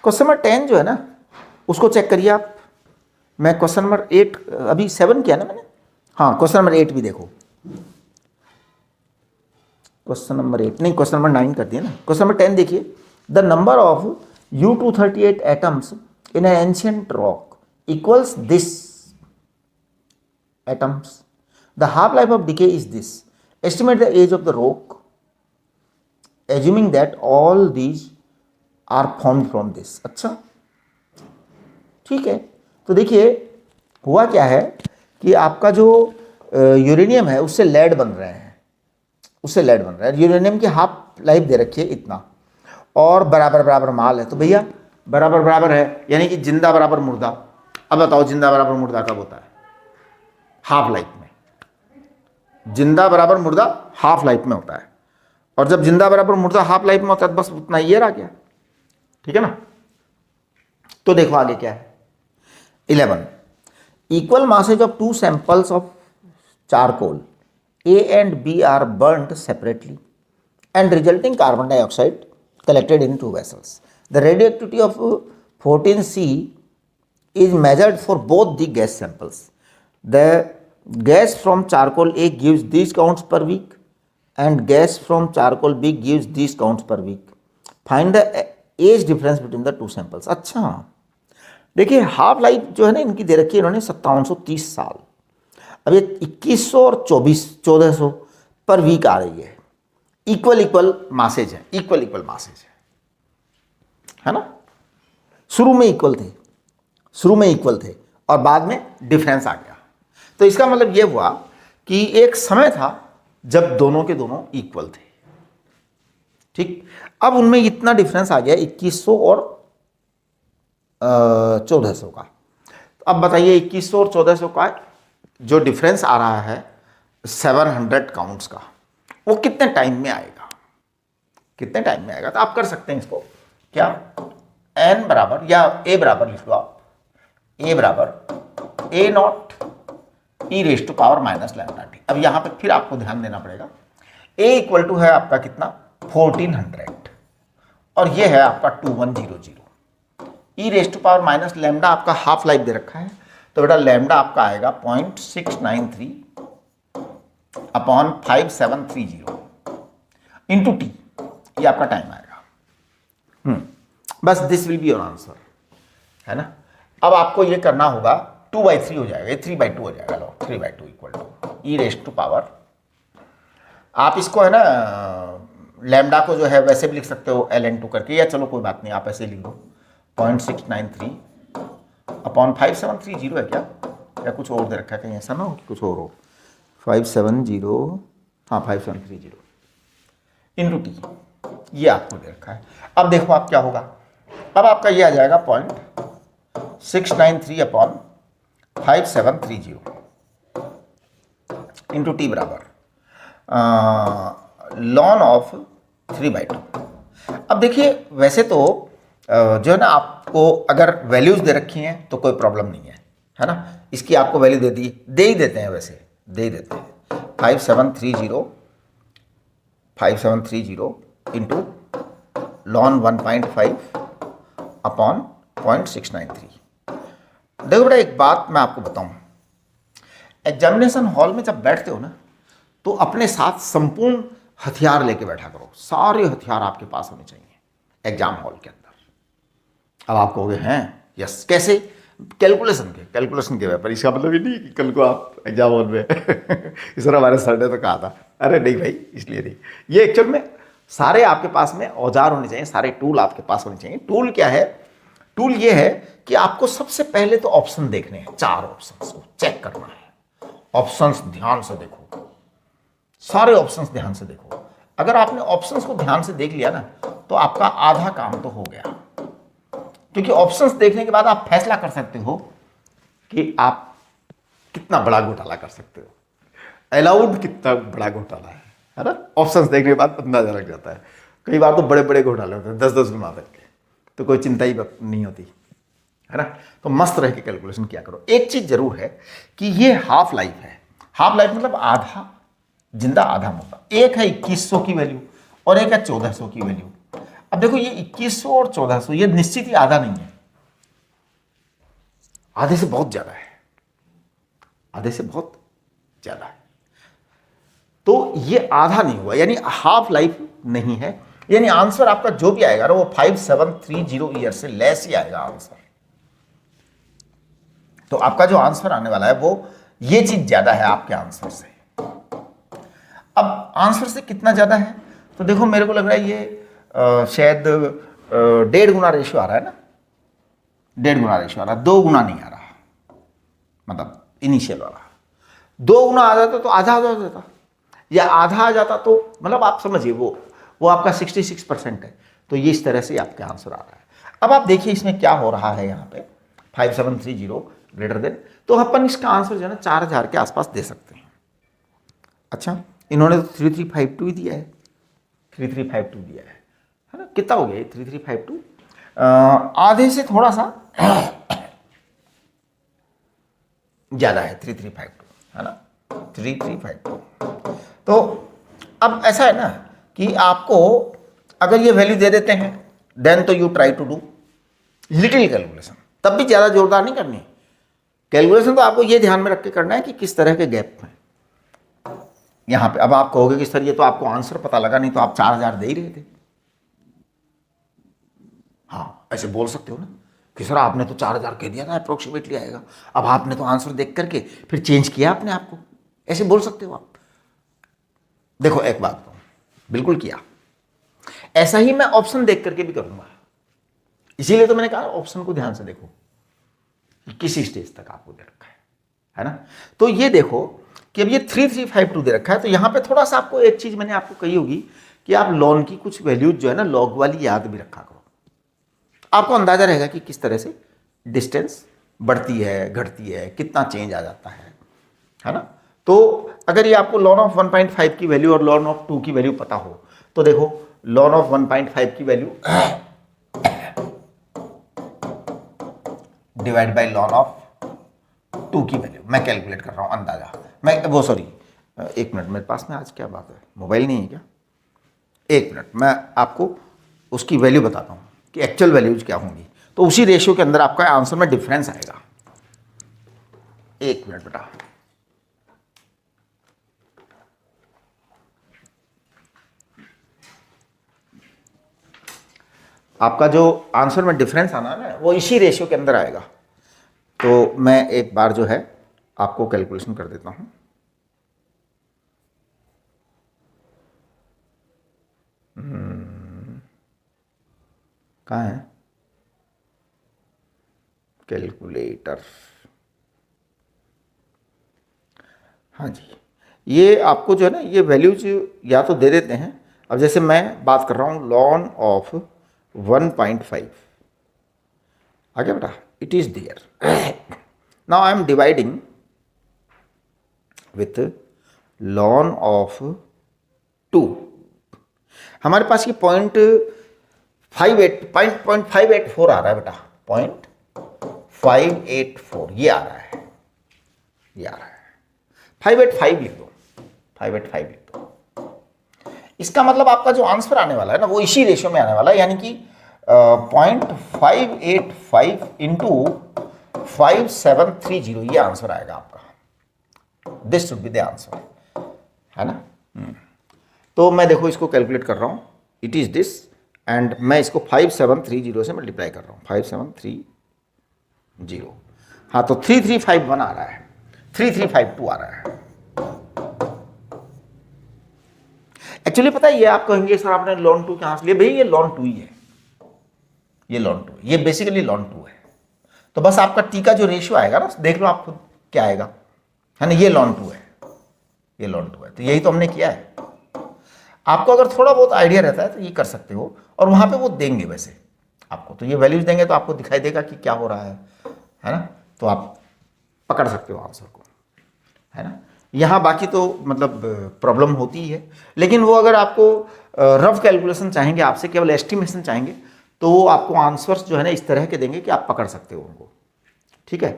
क्वेश्चन नंबर 10 जो है ना, उसको चेक करिए आप। मैं क्वेश्चन नंबर 8 अभी 7 किया ना मैंने, हाँ क्वेश्चन नंबर 8 भी देखो। क्वेश्चन नंबर 8 नहीं, क्वेश्चन नंबर 9 कर दिया ना। क्वेश्चन नंबर 10 देखिए, the number of U238 atoms in an ancient rock equals this atoms. The half-life of decay is this. Estimate the age of the rock, assuming that all these are formed from this. अच्छा, ठीक है। तो देखिए हुआ क्या है कि आपका जो यूरेनियम है उससे लेड बन रहे हैं, यूरेनियम की हाफ लाइफ दे रखी है इतना, और बराबर बराबर माल है। तो भैया बराबर बराबर है, यानी कि जिंदा बराबर मुर्दा। अब बताओ जिंदा बराबर मुर्दा कब होता है? हाफ लाइफ में। जिंदा बराबर मुर्दा हाफ लाइफ में होता है, और जब जिंदा बराबर मुर्दा हाफ लाइफ में होता है बस उतना ही रह गया, ठीक है ना। तो देखो आगे क्या है, 11 equal masses of 2 samples of charcoal A and B are burnt separately and resulting carbon dioxide collected in two vessels. The radioactivity of 14C is measured for both the gas samples. The gas from charcoal A gives these counts per week and gas from charcoal B gives these counts per week. Find the age difference between the two samples. अच्छा, देखिए half life जो है ना इनकी दे रखी है इन्होंने 5730 साल। अब ये 2100 और 1400 पर वीक आ रही है। इक्वल मासेज है, इक्वल मासेज है ना। शुरू में इक्वल थे और बाद में डिफरेंस आ गया। तो इसका मतलब ये हुआ कि एक समय था जब दोनों के दोनों इक्वल थे, ठीक। अब उनमें इतना डिफरेंस आ गया 2100 और 1400 का। तो अब बताइए 2100 और 1400 का जो डिफरेंस आ रहा है 700 काउंट्स का, वो कितने टाइम में आएगा, तो आप कर सकते हैं इसको क्या, n बराबर या a बराबर लिख लो आप, a बराबर a not e raise to power minus lambda t. अब यहां पे फिर आपको ध्यान देना पड़ेगा, a इक्वल टू है आपका कितना 1400 और ये है आपका 2100। e raise to power minus lambda आपका हाफ लाइफ दे रखा है, तो बेटा लैम्डा आपका आएगा 0.693 अपॉन 5730 इंटू टी, ये आपका टाइम आएगा। बस this will be your answer, है ना। अब आपको ये करना होगा 2/3 हो जाएगा, ये 3/2 हो जाएगा। लो 3/2 equal to e raise to power, आप इसको है ना लैम्डा को जो है वैसे भी लिख सकते हो ln2 करके, या चलो कोई बात नहीं आप ऐसे लिख दो 0.693 अपॉन 5730 है क्या, या कुछ और दे रखा है कहीं, ऐसा ना हो कि कुछ और हो। 570, हाँ 5730 इंटू टी, ये आपको दे रखा है। अब देखो आप क्या होगा, अब आपका ये आ जाएगा 0.693 अपॉन 5730 इंटू टी बराबर लॉन ऑफ 3/2। अब देखिए वैसे तो जो है ना आपको अगर वैल्यूज दे रखी हैं तो कोई प्रॉब्लम नहीं है ना। इसकी आपको वैल्यू दे ही देते हैं, वैसे दे ही देते हैं 5730 इंटू लॉन 1.5 अपॉन 0.693। देखो बेटा एक बात मैं आपको बताऊं, एग्जामिनेशन हॉल में जब बैठते हो ना तो अपने साथ संपूर्ण हथियार लेके बैठा करो, सारे हथियार आपके पास होने चाहिए एग्जाम हॉल के अंदर। अब आप कहोगे हैं यस कैसे, कैलकुलेशन के व्यापार, इसका मतलब ये नहीं कि कल को आप एग्जाम हॉल में इस तरह हमारे सर ने तो कहा था, अरे नहीं भाई इसलिए नहीं, ये एक्चुअल में सारे आपके पास में औजार होने चाहिए, सारे टूल आपके पास होने चाहिए। टूल क्या है, टूल ये है कि आपको सबसे पहले तो ऑप्शन देखने हैं, 4 ऑप्शंस को चेक करना है। ऑप्शंस ध्यान से देखो, सारे ऑप्शंस ध्यान से देखो। अगर आपने ऑप्शंस को ध्यान से देख लिया ना तो आपका आधा काम तो हो गया, क्योंकि ऑप्शंस देखने के बाद आप फैसला कर सकते हो कि आप कितना बड़ा घोटाला कर सकते हो, अलाउड कितना बड़ा घोटाला है ना। ऑप्शंस देखने के बाद अंदाजा लग जाता है। कई बार तो बड़े बड़े घोटाले होते हैं 10-10 गुना तक के, तो कोई चिंता ही नहीं होती है ना। तो मस्त रह के कैलकुलेशन किया करो। एक चीज जरूर है कि ये हाफ लाइफ है, हाफ लाइफ मतलब आधा जिंदा आधा मुर्दा। एक है 2100 की वैल्यू और एक है 1400 की वैल्यू। अब देखो ये 2100 और 1400 ये निश्चित ही आधा नहीं है, आधे से बहुत ज्यादा है, आधे से बहुत ज्यादा है। तो ये आधा नहीं हुआ, यानी हाफ लाइफ नहीं है, यानी आंसर आपका जो भी आएगा ना वो 5730 ईयर से लेस ही आएगा आंसर। तो आपका जो आंसर आने वाला है वो ये चीज ज्यादा है आपके आंसर से। अब आंसर से कितना ज्यादा है, तो देखो मेरे को लग रहा है ये शायद 1.5 गुना रेशियो आ रहा है ना, 1.5 गुना रेशियो आ रहा है, 2 गुना नहीं आ रहा, मतलब इनिशियल वाला 2 गुना आ जाता तो आधा हो जाता, या आधा आ जाता तो मतलब आप समझिए वो आपका 66% है। तो ये इस तरह से आपका आंसर आ रहा है। अब आप देखिए इसमें क्या हो रहा है, यहाँ पे 5730 ग्रेटर देन, तो अपन इसका आंसर जो है ना 4000 के आसपास दे सकते हैं। अच्छा इन्होंने तो 3352 ही दिया है, 3352 दिया है ना। कितना हो गया 3352, आधे से थोड़ा सा ज्यादा है 3352, है ना 3352। तो अब ऐसा है ना कि आपको अगर ये वैल्यू दे देते हैं देन तो you try to do little calculation, तब भी ज़्यादा जोरदार नहीं करनी कैलकुलेशन। तो आपको ये ध्यान में रख के करना है कि किस तरह के गैप हैं यहाँ पे। अब आप कहोगे कि सर ये तो आपको आंसर पता लगा, नहीं तो आप 4000 दे ही रहे थे। हाँ, ऐसे बोल सकते हो ना कि सर आपने तो 4000 कह दिया था अप्रोक्सीमेटली आएगा, अब आपने तो आंसर देख करके फिर चेंज किया अपने आप को, ऐसे बोल सकते हो आप। देखो एक बात तो बिल्कुल किया, ऐसा ही मैं ऑप्शन देख करके भी करूंगा, इसीलिए तो मैंने कहा ऑप्शन को ध्यान से देखो किसी स्टेज तक आपको दे रखा है ना। तो ये देखो कि अब ये 3352 दे रखा है, तो यहां पे थोड़ा सा आपको एक चीज मैंने आपको कही होगी कि आप लॉन की कुछ वैल्यूज जो है ना लॉग वाली याद भी रखा करो, आपको अंदाजा रहेगा कि किस तरह से डिस्टेंस बढ़ती है घटती है, कितना चेंज आ जाता है ना। तो अगर ये आपको लॉन ऑफ 1.5 की वैल्यू और लॉन ऑफ 2 की वैल्यू पता हो तो देखो लॉन ऑफ 1.5 की value divide by lawn of 2 की वैल्यू, मैं कैलकुलेट कर रहा हूं अंदाजा, मैं वो सॉरी एक मिनट, मेरे पास में आज क्या बात है, मोबाइल नहीं है क्या, एक मिनट मैं आपको उसकी वैल्यू बताता हूं कि एक्चुअल वैल्यूज क्या होंगी, तो उसी रेशियो के अंदर आपका आंसर में डिफरेंस आएगा। एक मिनट बेटा, आपका जो आंसर में डिफरेंस आना है ना वो इसी रेशियो के अंदर आएगा। तो मैं एक बार जो है आपको कैलकुलेशन कर देता हूं। कहाँ है कैलकुलेटर, हाँ जी, ये आपको जो है ना ये वैल्यूज या तो दे देते हैं। अब जैसे मैं बात कर रहा हूँ लॉन ऑफ 1.5, आ गया बेटा, it is there. Now I am dividing with ln of 2। हमारे पास ये 0.584 आ रहा है बेटा, 0.584 ये आ रहा है, ये आ रहा है, 585 लिख दो, 585 लिख दो। इसका मतलब आपका जो आंसर आने वाला है ना वो इसी रेशियो में आने वाला है, यानी कि 0.585 इंटू 5730 ये आंसर आएगा आपका। This should be the answer, है ना। तो मैं देखो इसको कैलकुलेट कर रहा हूं, इट इज दिस, एंड मैं इसको 5730 से मल्टीप्लाई कर रहा हूं, 5730। हाँ, तो 3351 आ रहा है, 3352 आ रहा है। एक्चुअली पता है ये आप कहेंगे सर आपने लॉन 2 कहां से लिया, भाई ये लॉन 2 ही है, ये लॉन 2, ये बेसिकली लॉन 2 है। तो बस आपका टी का जो रेशियो आएगा ना देख लो आप खुद क्या आएगा, है ना, ये लॉन 2 है, ये लॉन 2 है। तो यही तो हमने किया है। आपको अगर थोड़ा बहुत आइडिया रहता है तो ये कर सकते हो, और वहां पे वो देंगे वैसे आपको, तो ये वैल्यूज देंगे तो आपको दिखाई देगा कि क्या हो रहा है ना, तो आप पकड़ सकते हो आंसर को, है ना। यहाँ बाकी तो मतलब प्रॉब्लम होती ही है, लेकिन वो अगर आपको रफ कैलकुलेशन चाहेंगे, आपसे केवल एस्टिमेशन चाहेंगे, तो आपको आंसर्स जो है ना इस तरह के देंगे कि आप पकड़ सकते हो उनको, ठीक है।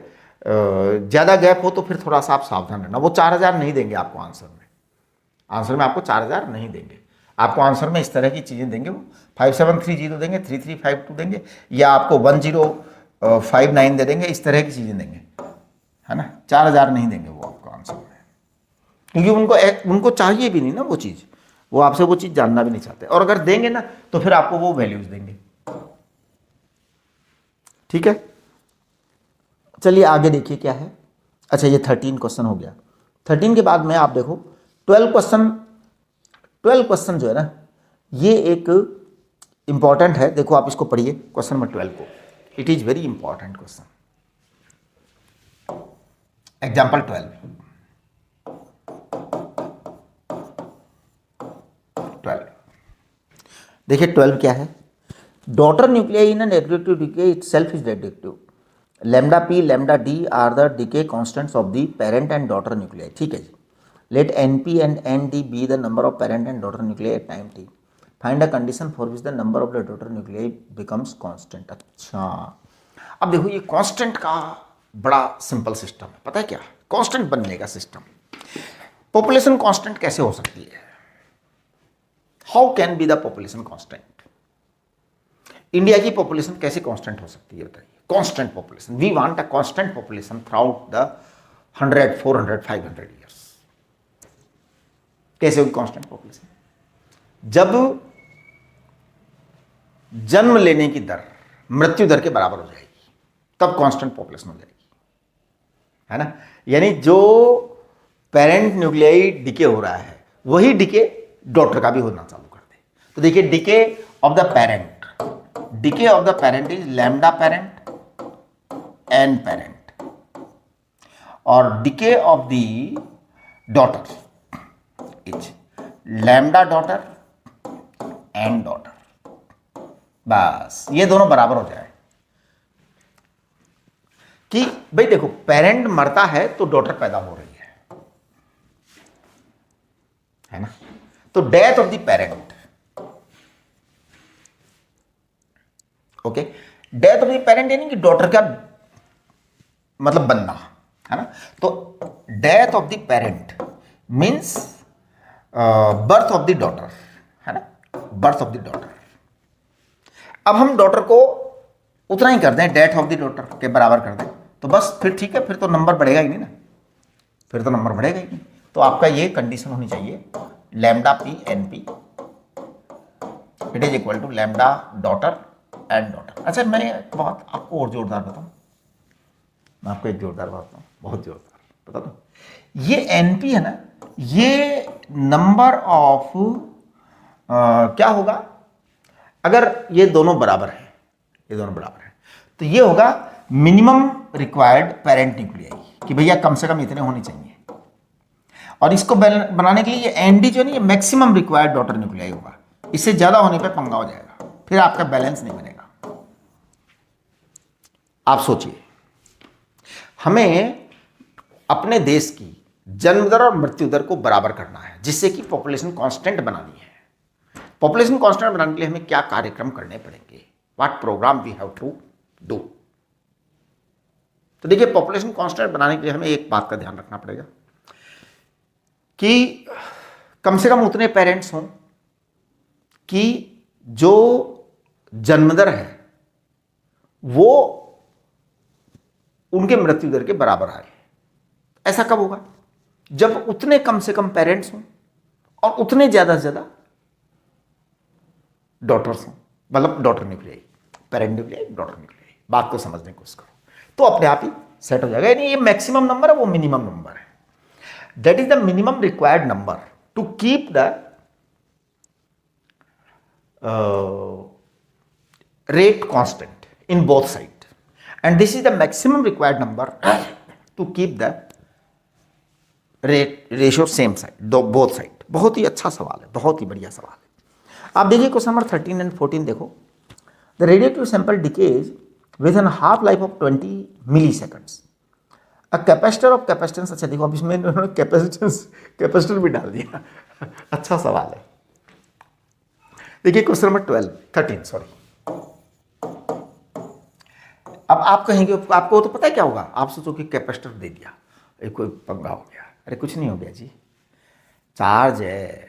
ज़्यादा गैप हो तो फिर थोड़ा सा आप सावधान रहना, वो 4000 नहीं देंगे आपको आंसर में, आंसर में आपको 4000 नहीं देंगे, आपको आंसर में इस तरह की चीज़ें देंगे, वो 5730 देंगे, 3352 देंगे, या आपको 1059 दे देंगे, इस तरह की चीज़ें देंगे, है ना। 4000 नहीं देंगे वो आपको आंसर में, क्योंकि उनको चाहिए भी नहीं ना वो चीज़, वो आपसे वो चीज़ जानना भी नहीं चाहते, और अगर देंगे ना तो फिर आपको वो वैल्यूज देंगे, ठीक है। चलिए आगे देखिए क्या है। अच्छा, ये 13 क्वेश्चन हो गया। 13 के बाद में आप देखो 12 क्वेश्चन जो है ना ये एक इंपॉर्टेंट है, देखो आप इसको पढ़िए क्वेश्चन नंबर 12 को, it is very important question. Example 12 देखिए 12 क्या है, daughter nuclei in an radioactive decay itself is radioactive, lambda P lambda D are the decay constants of the parent and daughter nuclei, ठीक है जी। Let N P and N D be the number of parent and daughter nuclei at time t, find a condition for which the number of the daughter nuclei becomes constant. अच्छा, अब देखो ये constant का बड़ा simple system है, पता है क्या कांस्टेंट बनने का सिस्टम। पॉपुलेशन कांस्टेंट कैसे हो सकती how can be the population constant? India की पॉपुलेशन कैसे कांस्टेंट हो सकती है बताइए? Constant population, we want a constant population throughout the 100, 400, 500 years. कैसे होगी कांस्टेंट पॉपुलेशन? जब जन्म लेने की दर मृत्यु दर के बराबर हो जाएगी, तब कांस्टेंट पॉपुलेशन हो जाएगी, है ना? यानी जो पेरेंट न्यूक्लियाई डिके हो रहा है वही डिके डॉटर का भी होना चालू कर दे। तो देखिए, decay of the parent is lambda parent N parent, और decay of the daughter is lambda daughter N daughter. बस ये दोनों बराबर हो जाए कि भाई देखो, पेरेंट मरता है तो डॉटर पैदा हो रही है ना? तो death of the parent, okay, death of the parent यानी कि डॉटर का मतलब बनना, है ना? तो death of the parent means birth of the daughter, है ना? Birth of the daughter. अब हम डॉटर को उतना ही कर दें, डेथ ऑफ द डॉटर के बराबर कर दें, तो बस फिर ठीक है, फिर तो नंबर बढ़ेगा ही नहीं ना, फिर तो नंबर बढ़ेगा ही नहीं। तो आपका ये कंडीशन होनी चाहिए, lambda P N P it is equal to lambda daughter and daughter. अच्छा, मैं बहुत आपको और जोरदार बताऊं, मैं आपको एक जोरदार बात बताऊं, बहुत जोरदार बता दूं। ये एन पी है ना, ये नंबर ऑफ क्या होगा अगर ये दोनों बराबर है, ये दोनों बराबर है, तो ये होगा मिनिमम रिक्वायर्ड पेरेंट न्यूक्लियाई, कि भैया कम से कम इतने होने चाहिए। और इसको बनाने के लिए ये एनडी जो है ना, ये मैक्सिमम रिक्वायर्ड डॉटर न्यूक्लियाई होगा। इससे ज्यादा होने पे पंगा हो जाएगा, फिर आपका बैलेंस नहीं बनेगा। आप सोचिए, हमें अपने देश की जन्म दर और मृत्यु दर को बराबर करना है, जिससे कि पॉपुलेशन कांस्टेंट बनानी है। पॉपुलेशन कांस्टेंट बनाने के लिए हमें क्या कार्यक्रम करने पड़ेंगे, what program we have to do. तो देखिए, पॉपुलेशन कांस्टेंट बनाने के लिए हमें एक बात का ध्यान रखना पड़ेगा कि कम से कम उतने पेरेंट्स हों कि जो जन्मदर है वो उनके मृत्यु दर के बराबर आए। ऐसा कब होगा? जब उतने कम से कम पेरेंट्स हों और उतने ज्यादा से ज्यादा डॉटर्स हों, मतलब daughter nuclei, parent nuclei, daughter nuclei. बात को समझने की कोशिश करो, तो अपने आप ही सेट हो जाएगा। यानी ये मैक्सिमम नंबर है, वो मिनिमम नंबर है। That is the minimum required number to keep the rate constant in both sides, and this is the maximum required number to keep the rate ratio same side, both side। बहुत ही अच्छा सवाल है, बहुत ही बढ़िया सवाल है। आप देखिए क्वेश्चन नंबर 13 एंड 14 देखो। The radioactive sample decays with a half life of 20 milliseconds। Capacitor of capacitance, अच्छा देखो, अब इसमें उन्होंने कैपेसिटर भी डाल दिया। अच्छा सवाल है। देखिए क्वेश्चन नंबर 13 सॉरी। अब आप कहेंगे, आपको तो पता है क्या होगा, आप सोचो कि कैपेसिटर दे दिया, एक कोई पंगा हो गया। अरे कुछ नहीं हो गया जी, चार्ज है,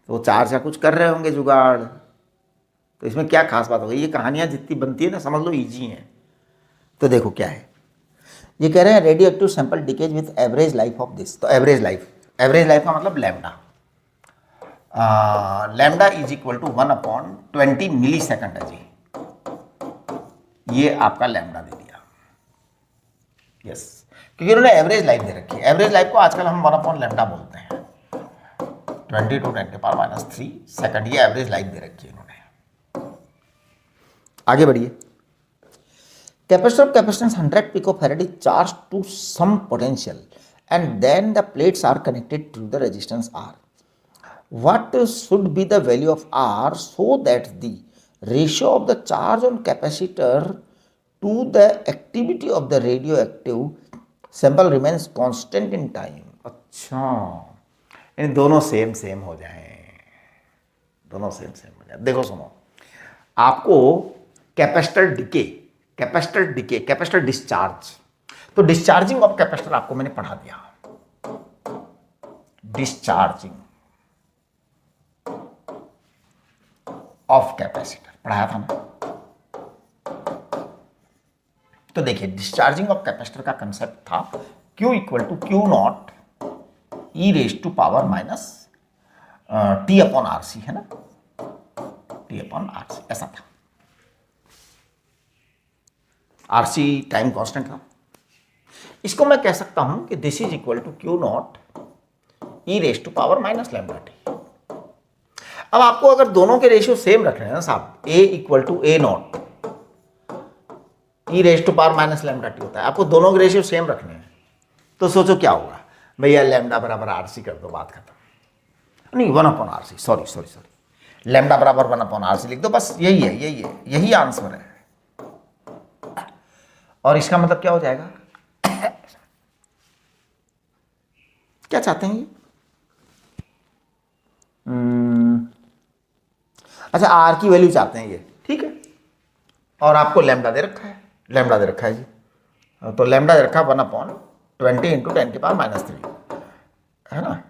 तो चार्ज का कुछ कर रहे होंगे जुगाड़, तो इसमें क्या खास बात हो गई? ये कहानियां जितनी बनती है ना, समझ लो इजी हैं। तो देखो क्या है, ये कह रहे हैं radioactive sample decays with average life of this. तो एवरेज लाइफ का मतलब lambda, lambda is equal to 1/20 millisecond है जी। ये आपका लैम्डा दे दिया, यस, क्योंकि उन्होंने एवरेज लाइफ दे रखी है। एवरेज लाइफ को आजकल हम 1/λ बोलते हैं, 20 to 10⁻³ सेकंड, ये एवरेज लाइफ दे रखी है इन्होंने। आगे बढ़िए। Capacitor of capacitance 100 picofarad is charged to some potential and then the plates are connected to the resistance R. What should be the value of R so that the ratio of the charge on capacitor to the activity of the radioactive sample remains constant in time? अच्छा, इन दोनों same same हो जाएं, दोनों same same हो जाए। देखो सुनो, आपको कैपेसिटर डिस्चार्ज, तो डिस्चार्जिंग ऑफ कैपेसिटर आपको मैंने पढ़ा दिया। डिस्चार्जिंग ऑफ कैपेसिटर पढ़ाया था ना। तो देखिए डिस्चार्जिंग ऑफ कैपेसिटर का कंसेप्ट था Q equal to Q not e raise to power minus t upon R C, है ना, टी अपॉन आर सी ऐसा था। आर सी टाइम कांस्टेंट था। इसको मैं कह सकता हूं कि this is equal to Q not e raise to power minus lambda t. अब आपको अगर दोनों के रेशियो सेम रखने हैं ना साहब, A equal to A naught e raise to power minus lambda t होता है, आपको दोनों के रेशियो सेम रखने हैं, तो सोचो क्या होगा भैया, लैम्डा बराबर आर सी कर दो, बात खत्म। नहीं, 1 upon R C, sorry, lambda बराबर 1 अपॉन आर सी लिख दो, बस यही आंसर है। और इसका मतलब क्या हो जाएगा, क्या चाहते हैं ये? अच्छा, आर की वैल्यू चाहते हैं ये, ठीक है। और आपको लैम्डा दे रखा है, जी, तो लैम्डा दे रखा है 1 अपॉन 20 इंटू 10 की पावर माइनस 3, है ना।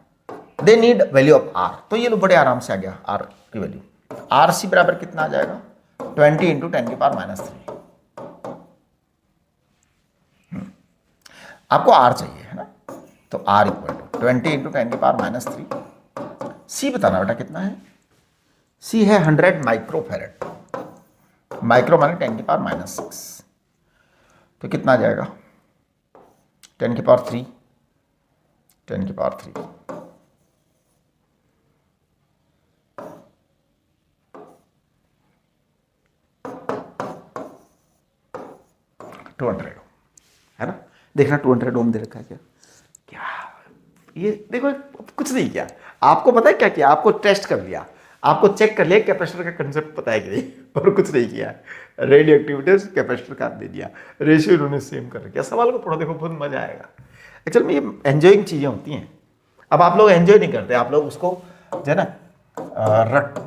They need value of R, तो ये लो बड़े आराम से आ गया आर की वैल्यू। आर सी बराबर कितना आ जाएगा, 20 इंटू 10 की पावर माइनस 3। आपको आर चाहिए, है ना, तो आर इक्वल टू 20 इंटू 10 की पावर माइनस 3। सी बताना बेटा कितना है, सी है 100 माइक्रोफैरेड, माइक्रो माने 10 की पावर माइनस 6, तो कितना आ जाएगा 10 की पावर 3, 10 की पावर 3, है ना। देखना 200 ओम दे रखा है क्या, ये देखो कुछ नहीं किया, आपको पता है क्या किया, आपको टेस्ट कर लिया, आपको चेक कर लिया कैपेसिटर का कंसेप्ट पता है कि नहीं, और कुछ नहीं किया, रेडियो एक्टिविटी कैपेसिटर का दे दिया, रेशियो इन्होंने सेम कर रखा। सवाल को पढ़ो, देखो बहुत मजा आएगा। एक्चुअल में ये एंजॉइंग चीजें होती हैं। अब आप लोग एंजॉय नहीं करते, आप लोग उसको जो है ना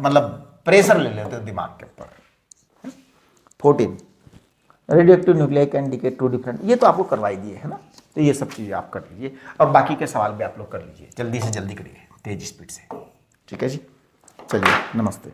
मतलब प्रेशर ले लेते हैं दिमाग के ऊपर। 14 radio active nuclei can indicate 2 different, ये तो आपको करवाई दिए, है ना। तो ये सब चीज़ें आप कर लीजिए, और बाकी के सवाल भी आप लोग कर लीजिए, जल्दी से जल्दी करिए, तेज स्पीड से, ठीक है जी। चलिए, नमस्ते।